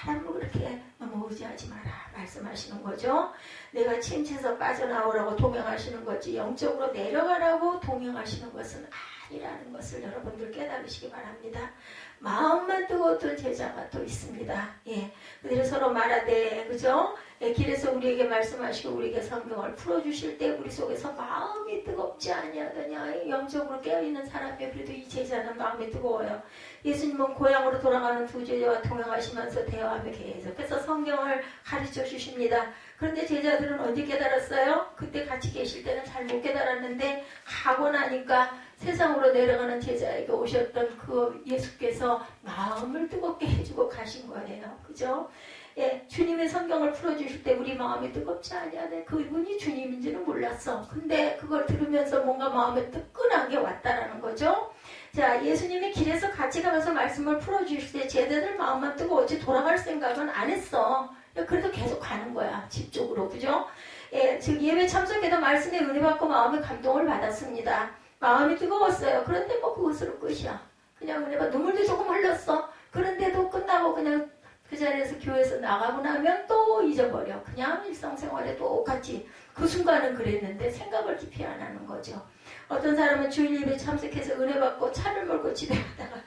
사람을 그렇게 너무 의지하지 마라 말씀하시는 거죠. 내가 침체에서 빠져나오라고 동행하시는 거지 영적으로 내려가라고 동행하시는 것은 아니라는 것을 여러분들 깨달으시기 바랍니다. 마음만 뜨거웠던 제자가 또 있습니다. 예, 그들이 서로 말하되, 그죠? 예, 길에서 우리에게 말씀하시고 우리에게 성경을 풀어주실 때 우리 속에서 마음이 뜨겁지 아니하더냐. 영적으로 깨어있는 사람이 그래도 이 제자는 마음이 뜨거워요. 예수님은 고향으로 돌아가는 두 제자와 동행하시면서 대화하며 계속해서 성경을 가르쳐 주십니다. 그런데 제자들은 언제 깨달았어요? 그때 같이 계실 때는 잘 못 깨달았는데 가고 나니까 세상으로 내려가는 제자에게 오셨던 그 예수께서 마음을 뜨겁게 해주고 가신 거예요. 그죠? 예, 주님의 성경을 풀어주실 때 우리 마음이 뜨겁지 아니하네. 그분이 주님인지는 몰랐어. 근데 그걸 들으면서 뭔가 마음에 뜨끈한 게 왔다라는 거죠. 자, 예수님이 길에서 같이 가면서 말씀을 풀어주실 때 제자들 마음만 뜨거웠지 돌아갈 생각은 안 했어. 그래도 계속 가는 거야. 집 쪽으로. 그죠? 예, 즉 예배 참석해도 말씀에 은혜 받고 마음의 감동을 받았습니다. 마음이 뜨거웠어요. 그런데 뭐 그것으로 끝이야. 그냥 은혜 받 눈물도 조금 흘렸어. 그런데도 끝나고 그냥 그 자리에서 교회에서 나가고 나면 또 잊어버려. 그냥 일상생활에 똑같이 그 순간은 그랬는데 생각을 깊이 안 하는 거죠. 어떤 사람은 주일 예배 참석해서 은혜 받고 차를 몰고 집에 가다가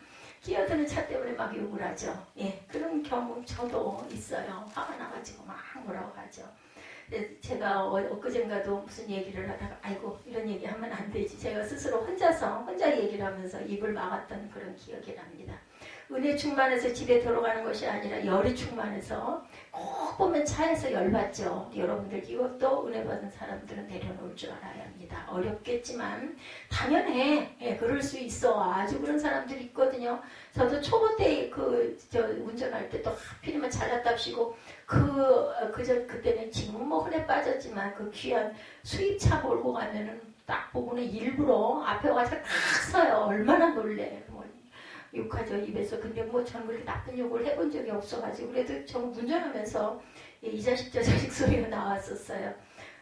끼어드는 차 때문에 막 욕을 하죠. 예, 그런 경우 저도 있어요. 화가 나가지고 막 뭐라고 하죠. 제가 엊그젠가도 무슨 얘기를 하다가 아이고 이런 얘기 하면 안 되지. 제가 스스로 혼자 얘기를 하면서 입을 막았던 그런 기억이 납니다. 은혜 충만해서 집에 들어가는 것이 아니라 열이 충만해서 꼭 보면 차에서 열받죠. 여러분들 이것도 은혜 받은 사람들은 내려놓을 줄 알아야 합니다. 어렵겠지만 당연해. 예, 그럴 수 있어. 아주 그런 사람들이 있거든요. 저도 초보 때 운전할 때 또 하필이면 잘났답시고 그때는 지금은 뭐 흔해 빠졌지만 그 귀한 수입차 몰고 가면은 딱 보고는 일부러 앞에 와서 딱 서요. 얼마나 놀래. 욕하죠 입에서. 근데 뭐 저는 그렇게 나쁜 욕을 해본 적이 없어가지고 그래도 저 운전하면서 이 자식 저 자식 소리가 나왔었어요.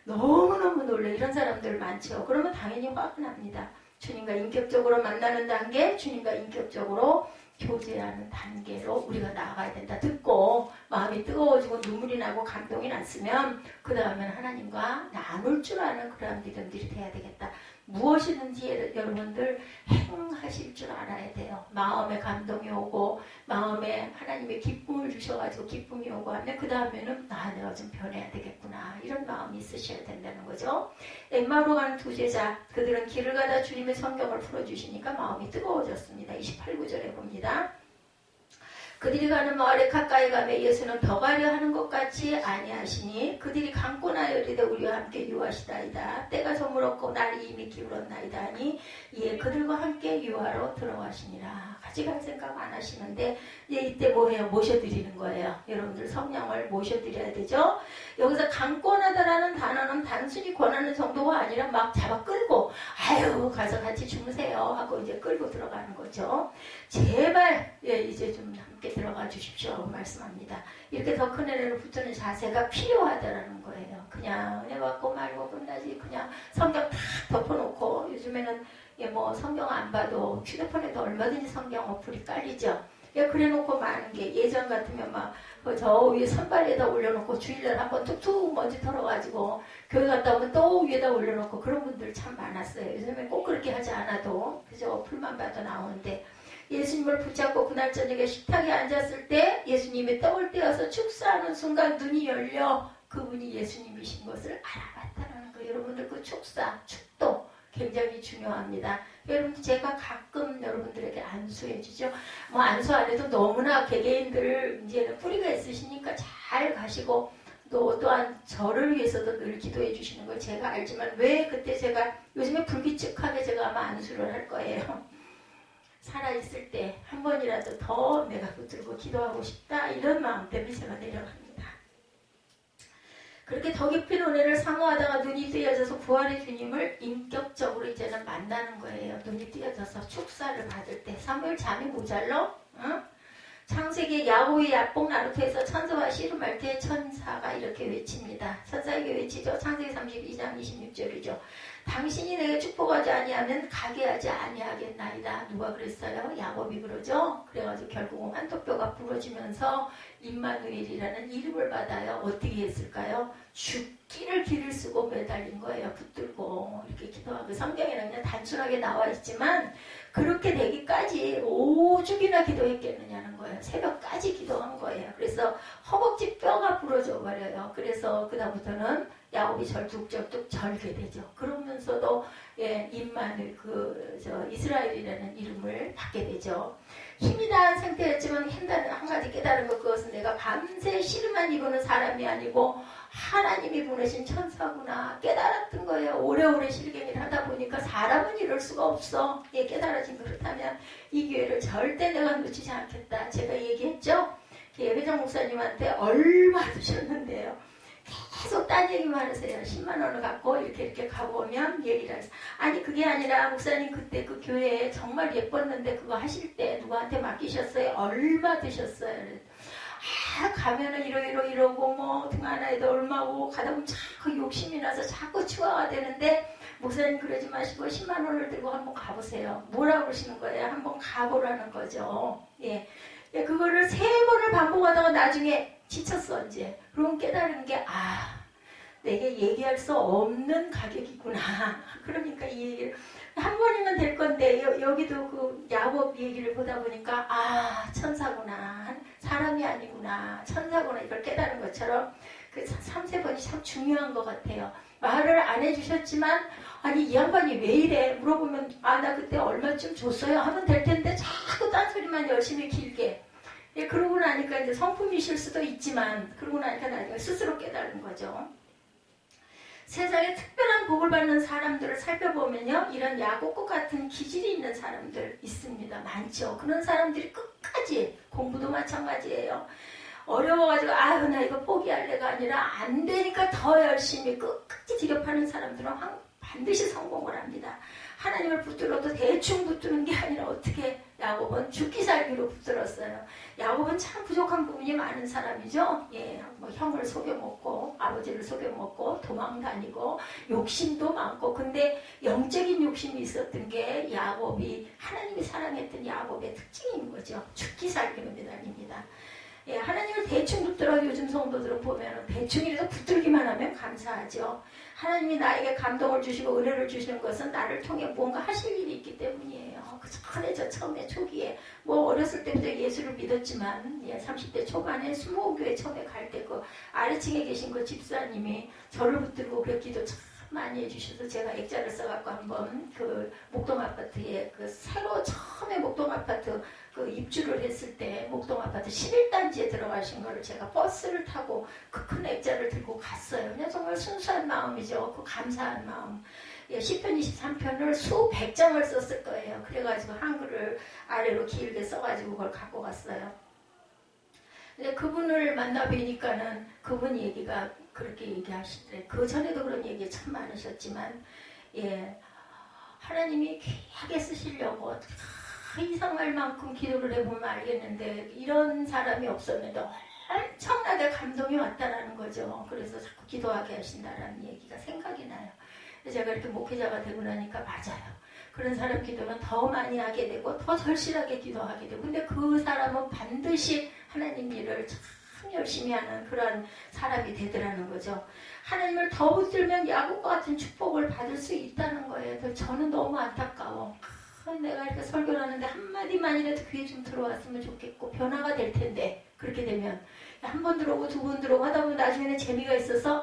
너무너무 놀래. 이런 사람들 많죠. 그러면 당연히 화가 납니다. 주님과 인격적으로 만나는 단계, 주님과 인격적으로 교제하는 단계로 우리가 나아가야 된다. 듣고 마음이 뜨거워지고 눈물이 나고 감동이 났으면 그 다음엔 하나님과 나눌 줄 아는 그런 믿음들이 돼야 되겠다. 무엇이든지 여러분들 행하실 줄 알아야 돼요. 마음에 감동이 오고 마음에 하나님의 기쁨을 주셔가지고 기쁨이 오고 하면 그 다음에는 내가 좀 변해야 되겠구나 이런 마음이 있으셔야 된다는 거죠. 엠마오로 가는 두 제자 그들은 길을 가다 주님의 성경을 풀어주시니까 마음이 뜨거워졌습니다. 28구절에 봅니다. 그들이 가는 마을에 가까이 가매 예수는 더 가려 하는 것 같이 아니하시니 그들이 강권하여 이르되 우리와 함께 유하시다이다. 때가 저물었고 날이 이미 기울었나이다 하니 이에 그들과 함께 유하로 들어가시니라. 같이 갈 생각 안 하시는데 이때 뭐해요? 모셔드리는 거예요. 여러분들 성령을 모셔드려야 되죠. 여기서 강권하다라는 단어는 단순히 권하는 정도가 아니라 막 잡아 끌고 아유 가서 같이 주무세요 하고 이제 끌고 들어가는 거죠. 제발 이제 좀 함께 들어가 주십시오 말씀합니다. 이렇게 더 큰 은혜를 붙드는 자세가 필요하다라는 거예요. 그냥 은혜 받고 말고 끝나지 그냥 성경 다 덮어놓고 요즘에는 뭐 성경 안 봐도 휴대폰에도 얼마든지 성경 어플이 깔리죠. 그래놓고 많은 게 예전 같으면 막 저 위에 선발에다 올려놓고 주일날 한번 툭툭 먼지 털어가지고 교회 갔다 오면 또 위에다 올려놓고 그런 분들 참 많았어요. 요즘에 꼭 그렇게 하지 않아도 그저 어플만 봐도 나오는데 예수님을 붙잡고 그날 저녁에 식탁에 앉았을 때 예수님의 떡을 떼어서 축사하는 순간 눈이 열려 그분이 예수님이신 것을 알아봤다는 거예요. 여러분들 그 축사, 축도 굉장히 중요합니다. 여러분 제가 가끔 여러분들에게 안수해주죠. 뭐 안수 안 해도 너무나 개개인들 이제는 뿌리가 있으시니까 잘 가시고 또한 저를 위해서도 늘 기도해 주시는 걸 제가 알지만 왜 그때 제가 요즘에 불규칙하게 제가 아마 안수를 할 거예요. 살아있을 때 한 번이라도 더 내가 붙들고 기도하고 싶다 이런 마음 때문에 제가 내려갑니다. 그렇게 더 깊은 은혜를 사모하다가 눈이 뜨여져서 부활의 주님을 인격적으로 이제는 만나는 거예요. 눈이 뜨여져서 축사를 받을 때 사무엘 잠이 모자러? 응? 창세기 야고의 야복 나루토에서 천사와 씨름할 때 천사가 이렇게 외칩니다. 천사에게 외치죠. 창세기 32장 26절이죠. 당신이 내게 축복하지 아니하면 가게 하지 아니하겠나이다. 누가 그랬어요? 야곱이 그러죠. 그래가지고 결국은 한턱뼈가 부러지면서 임마누엘이라는 이름을 받아요. 어떻게 했을까요? 죽기를 길을 쓰고 매달린 거예요. 붙들고 이렇게 기도하고 성경에는 그냥 단순하게 나와 있지만 그렇게 되기까지 5주기나 기도했겠느냐는 거예요. 새벽까지 기도한 거예요. 그래서 허벅지 뼈가 부러져 버려요. 그래서 그다음부터는 야곱이 절뚝절뚝 절게 되죠. 그러면서도 임마누엘 이스라엘이라는 이름을 받게 되죠. 힘이 다한 상태였지만 한 가지 깨달은 것, 그것은 내가 밤새 씨름만 입은 사람이 아니고 하나님이 보내신 천사구나 깨달았던 거예요. 오래오래 실갱이를 하다 보니까 사람은 이럴 수가 없어. 깨달아진. 그렇다면 이 기회를 절대 내가 놓치지 않겠다. 제가 얘기했죠. 회장 목사님한테 얼마 주셨는데요. 계속 딴 얘기만 하세요. 10만 원을 갖고 이렇게 가보면 얘기를 하세요. 아니 그게 아니라 목사님 그때 그 교회에 정말 예뻤는데 그거 하실 때 누구한테 맡기셨어요? 얼마 드셨어요? 가면은 이러고 뭐 등 하나에도 얼마고 가다 보면 자꾸 욕심이 나서 자꾸 추가가 되는데 목사님 그러지 마시고 10만 원을 들고 한번 가보세요. 뭐라고 그러시는 거예요? 한번 가보라는 거죠. 그거를 3번을 반복하다가 나중에 지쳤어 이제. 그럼 깨달은 게 내게 얘기할 수 없는 가격이구나. 그러니까 이 얘기를 한 번이면 될 건데 여기도 그 야곱 얘기를 보다 보니까 천사구나. 사람이 아니구나. 천사구나. 이걸 깨달은 것처럼 그 3-4번이 참 중요한 것 같아요. 말을 안 해주셨지만 아니 이 양반이 왜 이래 물어보면 나 그때 얼마쯤 줬어요 하면 될 텐데 자꾸 딴소리만 열심히 길게. 그러고 나니까 이제 성품이실 수도 있지만 그러고 나니까 나중에 스스로 깨달은 거죠. 세상에 특별한 복을 받는 사람들을 살펴보면요. 이런 야곱과 같은 기질이 있는 사람들 있습니다. 많죠. 그런 사람들이 끝까지 공부도 마찬가지예요. 어려워가지고 나 이거 포기할래가 아니라 안 되니까 더 열심히 끝까지 지급하는 사람들은 반드시 성공을 합니다. 하나님을 붙들어도 대충 붙드는 게 아니라 어떻게 야곱은 죽기 살기로 붙들었어요. 야곱은 참 부족한 부분이 많은 사람이죠. 뭐 형을 속여먹고 아버지를 속여먹고 도망다니고 욕심도 많고 근데 영적인 욕심이 있었던 게 야곱이 하나님이 사랑했던 야곱의 특징인 거죠. 죽기 살기로 매달립니다. 하나님을 대충 붙들어도 요즘 성도들은 보면 대충이라도 붙들기만 하면 감사하죠. 하나님이 나에게 감동을 주시고 은혜를 주시는 것은 나를 통해 뭔가 하실 일이 있기 때문이에요. 그 전에 처음에 초기에 뭐 어렸을 때부터 예수를 믿었지만 30대 초반에 수목교회 처음에 갈 때 그 아래층에 계신 그 집사님이 저를 붙들고 그래 기도 참 많이 해주셔서 제가 액자를 써갖고 한번 그 목동 아파트에 그 새로 처음에 목동 아파트 그 입주를 했을 때 목동 아파트 11단지에 들어가신 거를 제가 버스를 타고 그 큰 액자를 들고 갔어요. 그냥 정말 순수한 마음이죠. 그 감사한 마음. 10편 23편을 수백 장을 썼을 거예요. 그래가지고 한글을 아래로 길게 써가지고 그걸 갖고 갔어요. 근데 그분을 만나 뵈니까는 그분 얘기가 그렇게 얘기하시더래. 그 전에도 그런 얘기 참 많으셨지만 하나님이 귀하게 쓰시려고 이상할 만큼 기도를 해보면 알겠는데 이런 사람이 없었는데 엄청나게 감동이 왔다라는 거죠. 그래서 자꾸 기도하게 하신다라는 얘기가 생각이 나요. 제가 이렇게 목회자가 되고 나니까 맞아요. 그런 사람 기도는 더 많이 하게 되고 더 절실하게 기도하게 되고 근데 그 사람은 반드시 하나님 일을 참 열심히 하는 그런 사람이 되더라는 거죠. 하나님을 더 붙들면 야곱과 같은 축복을 받을 수 있다는 거예요. 저는 너무 안타까워. 내가 이렇게 설교를 하는데 한마디만이라도 귀에 좀 들어왔으면 좋겠고 변화가 될 텐데 그렇게 되면 한 번 들어오고 두 번 들어오고 하다 보면 나중에는 재미가 있어서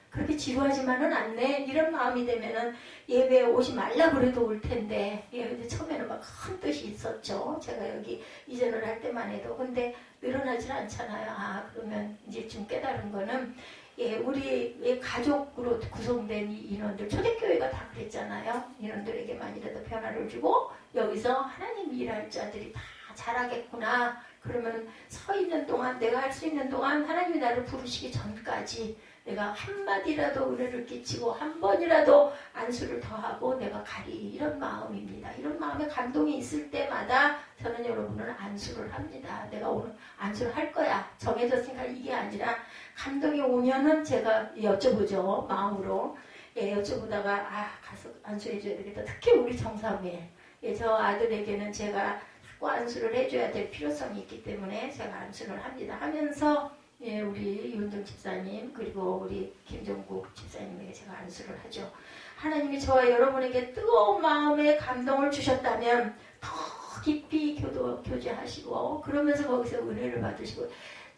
그렇게 지루하지만은 않네 이런 마음이 되면은 예배에 오지 말라 그래도 올 텐데 근데 처음에는 막 큰 뜻이 있었죠. 제가 여기 이전을 할 때만 해도 근데 늘어나질 않잖아요. 그러면 이제 좀 깨달은 거는 우리 가족으로 구성된 이 인원들, 초대교회가 다 그랬잖아요. 인원들에게만이라도 변화를 주고 여기서 하나님 일할 자들이 다 잘하겠구나. 그러면 서 있는 동안 내가 할 수 있는 동안 하나님이 나를 부르시기 전까지 내가 한마디라도 은혜를 끼치고 한 번이라도 안수를 더하고 내가 가리 이런 마음입니다. 이런 마음에 감동이 있을 때마다 저는 여러분을 안수를 합니다. 내가 오늘 안수를 할 거야. 정해졌으니까 이게 아니라 감동이 오면은 제가 여쭤보죠. 마음으로. 여쭤보다가 가서 안수해 줘야 되겠다. 특히 우리 정사회. 저 아들에게는 제가 축복 안수를 해줘야 될 필요성이 있기 때문에 제가 안수를 합니다. 하면서 예, 우리 윤정 집사님 그리고 우리 김종국 집사님에게 제가 안수를 하죠. 하나님이 저와 여러분에게 뜨거운 마음에 감동을 주셨다면 더 깊이 교제하시고 그러면서 거기서 은혜를 받으시고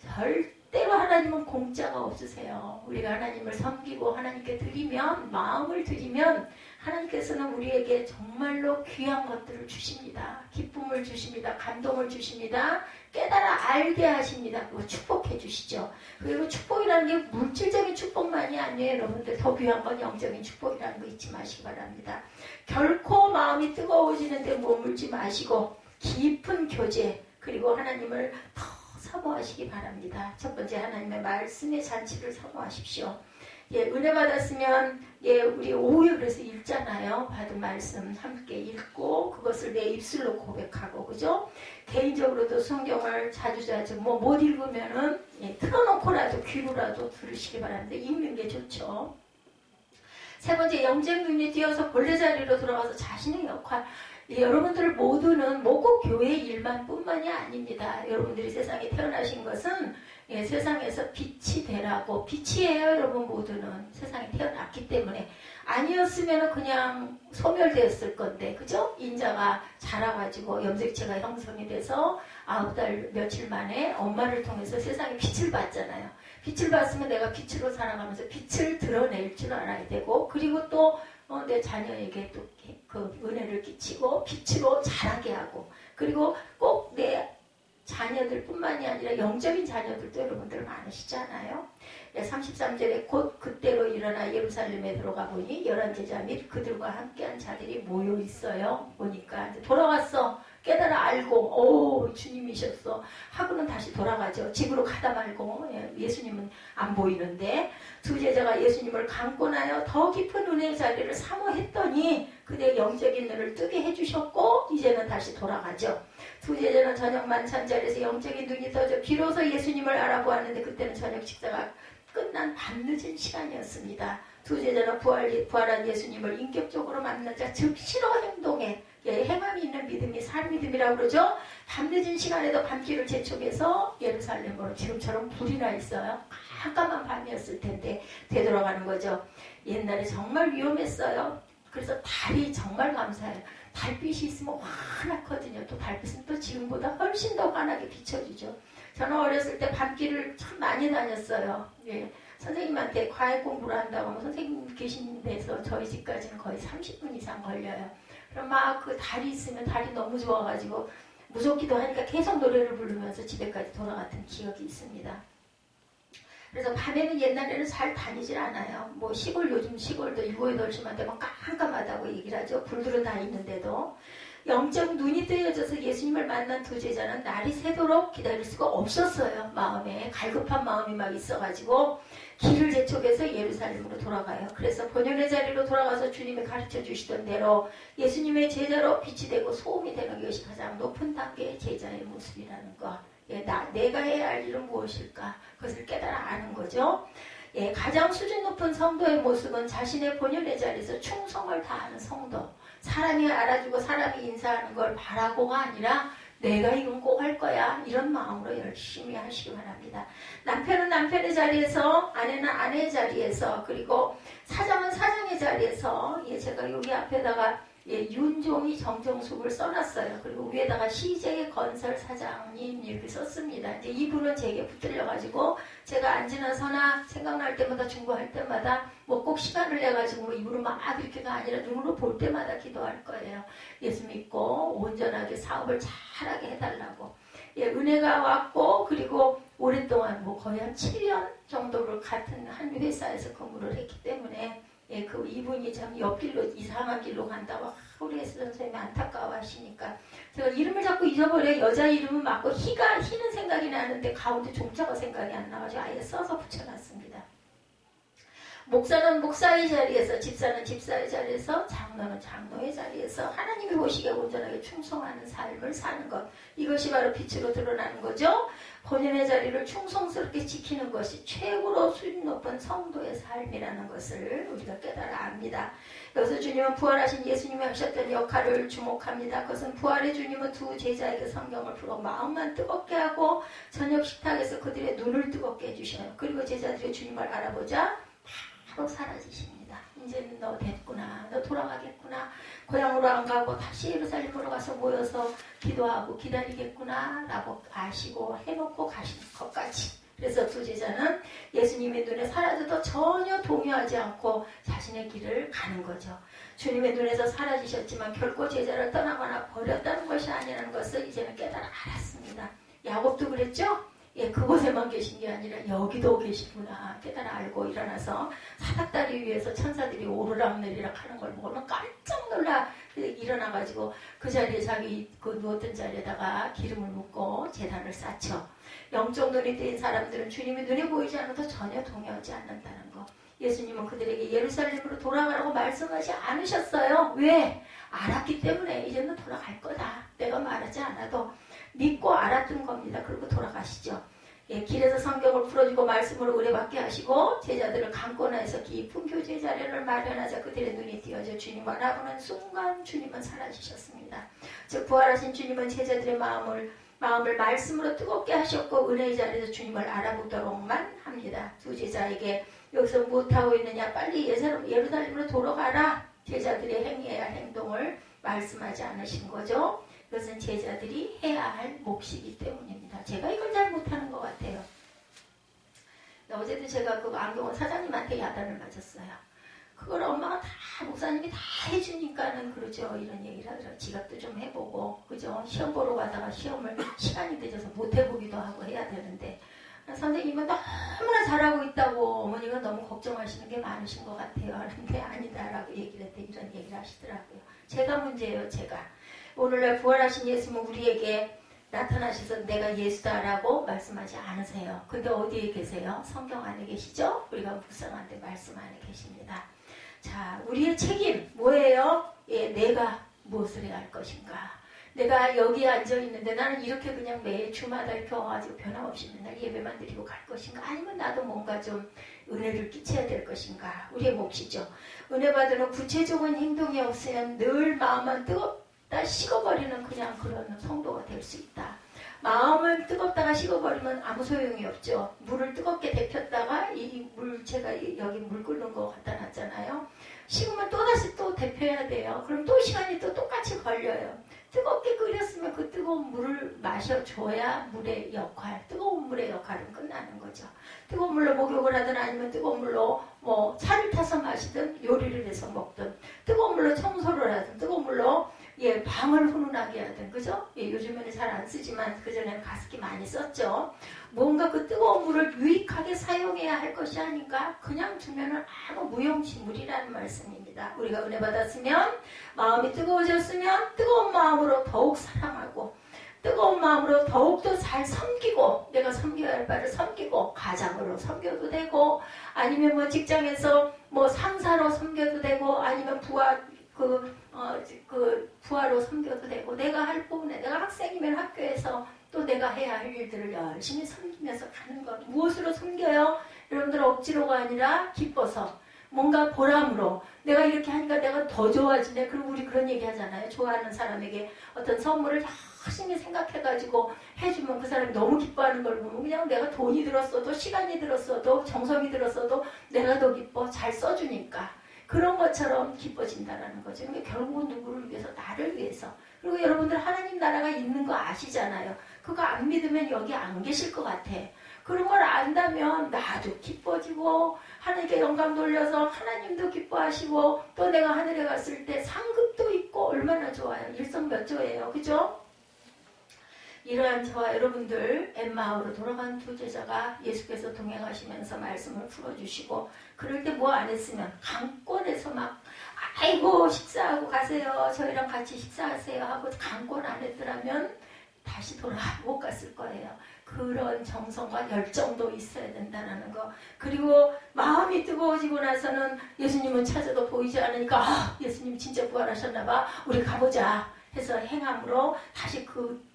절대로 하나님은 공짜가 없으세요. 우리가 하나님을 섬기고 하나님께 드리면 마음을 드리면 하나님께서는 우리에게 정말로 귀한 것들을 주십니다. 기쁨을 주십니다. 감동을 주십니다. 깨달아 알게 하십니다. 그리고 축복해 주시죠. 그리고 축복이라는 게 물질적인 축복만이 아니에요. 여러분들 더 귀한 건 영적인 축복이라는 거 잊지 마시기 바랍니다. 결코 마음이 뜨거워지는데 머물지 마시고 깊은 교제 그리고 하나님을 더 사모하시기 바랍니다. 첫 번째 하나님의 말씀의 잔치를 사모하십시오. 예, 은혜 받았으면 예, 우리 오후에 그래서 읽잖아요. 받은 말씀 함께 읽고 그것을 내 입술로 고백하고 그죠? 개인적으로도 성경을 자주 못 읽으면은 예, 틀어놓고라도 귀로라도 들으시기 바랍니다. 읽는 게 좋죠. 세 번째 영적 눈이 띄어서 본래 자리로 돌아가서 자신의 역할 여러분들 모두는 꼭 교회 일만 뿐만이 아닙니다. 여러분들이 세상에 태어나신 것은 예, 세상에서 빛이 되라고 빛이에요. 여러분 모두는 세상에 태어났기 때문에 아니었으면 그냥 소멸되었을 건데 그죠? 인자가 자라가지고 염색체가 형성이 돼서 9달 며칠 만에 엄마를 통해서 세상에 빛을 봤잖아요. 빛을 봤으면 내가 빛으로 살아가면서 빛을 드러낼 줄 알아야 되고 그리고 또 내 자녀에게 또 그 은혜를 끼치고 빛으로 자라게 하고 그리고 꼭 내 자녀들 뿐만이 아니라 영적인 자녀들도 여러분들 많으시잖아요. 33절에 곧 그때로 일어나 예루살렘에 들어가 보니 11제자 및 그들과 함께한 자들이 모여 있어요. 보니까 이제 돌아왔어. 깨달아 알고 주님이셨어 하고는 다시 돌아가죠. 집으로 가다 말고 예수님은 안 보이는데 두 제자가 예수님을 감고 나여 더 깊은 은혜의 자리를 사모했더니 그들의 영적인 눈을 뜨게 해주셨고 이제는 다시 돌아가죠. 두 제자는 저녁 만찬 자리에서 영적인 눈이 떠져 비로소 예수님을 알아보았는데 그때는 저녁 식사가 끝난 밤늦은 시간이었습니다. 두 제자는 부활한 예수님을 인격적으로 만나자 즉시로 행동해 행함이 있는 믿음이 살 믿음이라고 그러죠. 밤늦은 시간에도 밤길을 재촉해서 예루살렘으로 지금처럼 불이 나 있어요. 깜깜한 밤이었을 텐데 되돌아가는 거죠. 옛날에 정말 위험했어요. 그래서 달이 정말 감사해요. 달빛이 있으면 환하거든요. 또 달빛은 또 지금보다 훨씬 더 환하게 비춰주죠. 저는 어렸을 때 밤길을 참 많이 다녔어요. 예. 선생님한테 과외 공부를 한다고 하면 선생님 계신 데서 저희 집까지는 거의 30분 이상 걸려요. 그럼 막 그 달이 있으면 달이 너무 좋아가지고 무섭기도 하니까 계속 노래를 부르면서 집에까지 돌아갔던 기억이 있습니다. 그래서 밤에는 옛날에는 잘 다니질 않아요. 뭐 요즘 시골도 7, 8시만 되면 깜깜하다고 얘기를 하죠. 불들은 다 있는데도. 영적 눈이 뜨여져서 예수님을 만난 두 제자는 날이 새도록 기다릴 수가 없었어요. 마음에 갈급한 마음이 막 있어가지고 길을 재촉해서 예루살렘으로 돌아가요. 그래서 본연의 자리로 돌아가서 주님이 가르쳐 주시던 대로 예수님의 제자로 빛이 되고 소음이 되는 것이 가장 높은 단계의 제자의 모습이라는 것. 예, 내가 해야 할 일은 무엇일까? 그것을 깨달아 아는 거죠. 예, 가장 수준 높은 성도의 모습은 자신의 본연의 자리에서 충성을 다하는 성도. 사람이 알아주고 사람이 인사하는 걸 바라고가 아니라 내가 이건 꼭 할 거야 이런 마음으로 열심히 하시기 바랍니다. 남편은 남편의 자리에서 아내는 아내의 자리에서 그리고 사장은 사장의 자리에서 제가 여기 앞에다가 윤종이 정정숙을 써놨어요. 그리고 위에다가 CJ 건설 사장님 이렇게 썼습니다. 이제 이분은 제게 붙들려가지고 제가 안지나서나 생각날 때마다 중보할 때마다 뭐 꼭 시간을 내가지고 뭐 입으로 막 이렇게가 아니라 눈으로 볼 때마다 기도할 거예요. 예수 믿고 온전하게 사업을 잘하게 해달라고. 은혜가 왔고 그리고 오랫동안 뭐 거의 한 7년 정도를 같은 한 회사에서 근무를 했기 때문에 이분이 참 옆길로 이상한 길로 간다고 우리 선생님이 안타까워하시니까 제가 이름을 자꾸 잊어버려요. 여자 이름은 맞고 희는 생각이 나는데 가운데 종자가 생각이 안 나가지고 아예 써서 붙여놨습니다. 목사는 목사의 자리에서, 집사는 집사의 자리에서, 장로는 장로의 자리에서 하나님이 보시기에 온전하게 충성하는 삶을 사는 것. 이것이 바로 빛으로 드러나는 거죠. 본인의 자리를 충성스럽게 지키는 것이 최고로 수준 높은 성도의 삶이라는 것을 우리가 깨달아 압니다. 여기서 주님은 부활하신 예수님이 하셨던 역할을 주목합니다. 그것은 부활의 주님은 두 제자에게 성경을 풀어 마음만 뜨겁게 하고 저녁 식탁에서 그들의 눈을 뜨겁게 해주셔요. 그리고 제자들이 주님을 알아보자 바로 사라지십니다. 이제는 너 됐구나. 너 돌아가겠구나. 고향으로 안 가고 다시 예루살렘으로 가서 모여서 기도하고 기다리겠구나 라고 아시고 해놓고 가시는 것까지. 그래서 두 제자는 예수님의 눈에 사라져도 전혀 동요하지 않고 자신의 길을 가는 거죠. 주님의 눈에서 사라지셨지만 결코 제자를 떠나거나 버렸다는 것이 아니라는 것을 이제는 깨달아 알았습니다. 야곱도 그랬죠? 예, 그곳에만 계신 게 아니라 여기도 계시구나 깨달아 알고 일어나서 사닥다리 위에서 천사들이 오르락내리락 하는 걸 보고는 깜짝 놀라 일어나가지고 그 자리에 자기 그 누웠던 자리에다가 기름을 붓고 제단을 쌓죠. 영적 눈이 뜨인 사람들은 주님이 눈에 보이지 않아도 전혀 동요하지 않는다는 거. 예수님은 그들에게 예루살렘으로 돌아가라고 말씀하지 않으셨어요. 왜? 알았기 때문에 이제는 돌아갈 거다. 내가 말하지 않아도 믿고 알았던 겁니다. 그리고 돌아가시죠. 예, 길에서 성경을 풀어주고 말씀으로 의뢰받게 하시고 제자들을 강권하여서 깊은 교제 자리를 마련하자 그들의 눈이 띄어져 주님을 알아보는 순간 주님은 사라지셨습니다. 즉 부활하신 주님은 제자들의 마음을 말씀으로 뜨겁게 하셨고 은혜의 자리에서 주님을 알아보도록만 합니다. 두 제자에게 여기서 무엇하고 있느냐 빨리 예루살렘으로 돌아가라. 제자들이 행해야 할 행동을 말씀하지 않으신 거죠. 그것은 제자들이 해야 할 몫이기 때문입니다. 제가 이걸 잘 못하는 것 같아요. 어제도 제가 그 안경원 사장님한테 야단을 맞았어요. 그걸 엄마가 다 목사님이 다 해주니까는 그러죠. 이런 얘기를 하더라고요. 지갑도 좀 해보고 그죠. 시험 보러 가다가 시험을 시간이 늦어서 못 해보기도 하고 해야 되는데 선생님은 너무나 잘하고 있다고 어머니가 너무 걱정하시는 게 많으신 것 같아요. 하는데 아니다라고 얘기를 했더니 이런 얘기를 하시더라고요. 제가 문제예요. 제가. 오늘날 부활하신 예수님은 우리에게 나타나셔서 내가 예수다라고 말씀하지 않으세요. 근데 어디에 계세요? 성경 안에 계시죠? 우리가 묵상하는데 말씀 안에 계십니다. 자, 우리의 책임 뭐예요? 예, 내가 무엇을 해야 할 것인가? 내가 여기 앉아있는데 나는 이렇게 그냥 매일 주마다 이렇게 와가지고 변함없이 맨날 예배만 드리고 갈 것인가? 아니면 나도 뭔가 좀 은혜를 끼쳐야 될 것인가? 우리의 몫이죠. 은혜 받으는 구체적인 행동이 없으면 늘 마음만 뜨겁다 식어버리는 그냥 그런 성도가 될 수 있다. 마음을 뜨겁다가 식어버리면 아무 소용이 없죠. 물을 뜨겁게 데폈다가 이 물 제가 여기 물 끓는 거 갖다 놨잖아요. 식으면 또다시 또 데펴야 돼요. 그럼 또 시간이 또 똑같이 걸려요. 뜨겁게 끓였으면 그 뜨거운 물을 마셔줘야 물의 역할, 뜨거운 물의 역할은 끝나는 거죠. 뜨거운 물로 목욕을 하든 아니면 뜨거운 물로 뭐 차를 타서 마시든 요리를 해서 먹든 뜨거운 물로 청소를 하든 뜨거운 물로 예, 방을 훈훈하게 하든 그죠? 예, 요즘에는 잘 안 쓰지만 그전에는 가습기 많이 썼죠. 뭔가 그 뜨거운 물을 유익하게 사용해야 할 것이 아닌가? 그냥 두면은 아무 무용지물이라는 말씀입니다. 우리가 은혜 받았으면 마음이 뜨거워졌으면 뜨거운 마음으로 더욱 사랑하고 뜨거운 마음으로 더욱더 잘 섬기고 내가 섬겨야 할 바를 섬기고 가장으로 섬겨도 되고 아니면 뭐 직장에서 뭐 상사로 섬겨도 되고 아니면 부하로 섬겨도 되고 내가 할 부분에 내가 학생이면 학교에서 또 내가 해야 할 일들을 열심히 섬기면서 가는 것. 무엇으로 섬겨요? 여러분들 억지로가 아니라 기뻐서 뭔가 보람으로 내가 이렇게 하니까 내가 더 좋아지네. 그리고 우리 그런 얘기 하잖아요. 좋아하는 사람에게 어떤 선물을 열심히 생각해가지고 해주면 그 사람이 너무 기뻐하는 걸 보면 그냥 내가 돈이 들었어도 시간이 들었어도 정성이 들었어도 내가 더 기뻐. 잘 써주니까. 그런 것처럼 기뻐진다라는 거죠. 그러니까 결국은 누구를 위해서? 나를 위해서. 그리고 여러분들 하나님 나라가 있는 거 아시잖아요. 그거 안 믿으면 여기 안 계실 것 같아. 그런 걸 안다면 나도 기뻐지고 하나님께 영광 돌려서 하나님도 기뻐하시고 또 내가 하늘에 갔을 때 상급도 있고 얼마나 좋아요. 일석몇조예요. 그죠? 이러한 저와 여러분들 엠마오로 돌아간 두 제자가 예수께서 동행하시면서 말씀을 풀어주시고 그럴 때 뭐 안 했으면 강권에서 막 아이고 식사하고 가세요. 저희랑 같이 식사하세요 하고 강권 안 했더라면 다시 돌아 못 갔을 거예요. 그런 정성과 열정도 있어야 된다는 거. 그리고 마음이 뜨거워지고 나서는 예수님은 찾아도 보이지 않으니까 아, 예수님 진짜 부활하셨나 봐. 우리 가보자 해서 행함으로 다시 그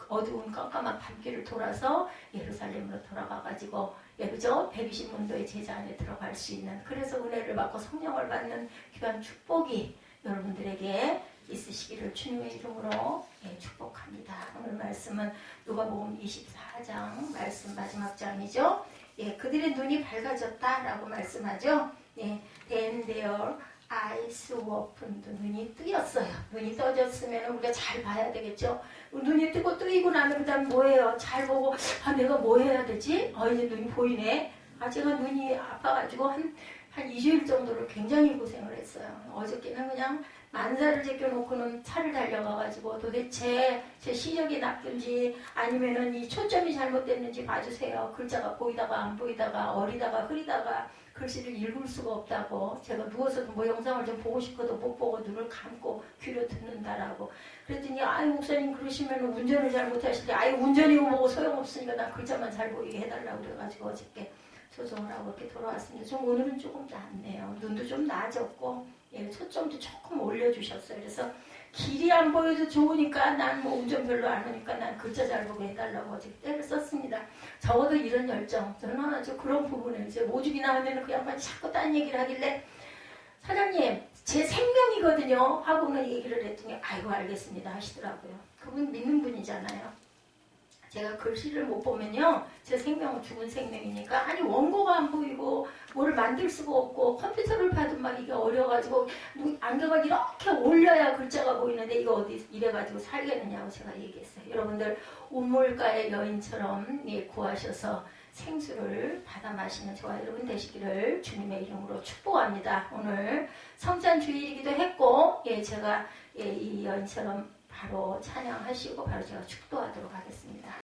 어두운 깜깜한 밤길을 돌아서 예루살렘으로 돌아가가지고 그죠? 120문도의 제자 안에 들어갈 수 있는, 그래서 은혜를 받고 성령을 받는 귀한 축복이 여러분들에게 있으시기를 주님의 이름으로 축복합니다. 오늘 말씀은 누가복음 24장 말씀 마지막 장이죠. 그들의 눈이 밝아졌다라고 말씀하죠. Then their eyes were opened. 눈이 뜨였어요. 눈이 떠졌으면 우리가 잘 봐야 되겠죠. 눈이 뜨고 뜨이고 나면 그 다음 뭐예요? 잘 보고 아 내가 뭐 해야 되지? 이제 눈이 보이네. 제가 눈이 아파가지고 한 2주일 정도를 굉장히 고생을 했어요. 어저께는 그냥 만사를 제껴놓고는 차를 달려가가지고 도대체 제 시력이 나쁜지 아니면은 이 초점이 잘못됐는지 봐주세요. 글자가 보이다가 안 보이다가 어리다가 흐리다가 글씨를 읽을 수가 없다고, 제가 누워서도 뭐 영상을 좀 보고 싶어도 못 보고 눈을 감고 귀로 듣는다라고 그랬더니 아유 목사님 그러시면 운전을 잘 못하시는데 아유 운전이고 뭐고 소용없으니까 난 글자만 잘 보이게 해달라고 그래가지고 어저께 조정을 하고 이렇게 돌아왔습니다. 좀 오늘은 조금 낫네요. 눈도 좀 나아졌고 초점도 조금 올려주셨어요. 그래서 길이 안 보여도 좋으니까 난 뭐 운전 별로 안 하니까 난 글자 잘 보게 해달라고 어제 때를 썼습니다. 적어도 이런 열정, 저는 아주 그런 부분에 이제 오죽이나 하면 그 양반이 자꾸 딴 얘기를 하길래 사장님 제 생명이거든요 하고는 얘기를 했더니 아이고 알겠습니다 하시더라고요. 그분 믿는 분이잖아요. 제가 글씨를 못 보면요 제 생명은 죽은 생명이니까 아니 원고가 안 보이고 뭐를 만들 수가 없고 컴퓨터를 봐도 막 이게 어려가지고 안경을 이렇게 올려야 글자가 보이는데 이거 어디 이래가지고 살겠느냐고 제가 얘기했어요. 여러분들 우물가의 여인처럼 구하셔서 생수를 받아 마시는 저와 여러분 되시기를 주님의 이름으로 축복합니다. 오늘 성찬 주일이기도 했고 제가 이 여인처럼 바로 찬양하시고 바로 제가 축도하도록 하겠습니다.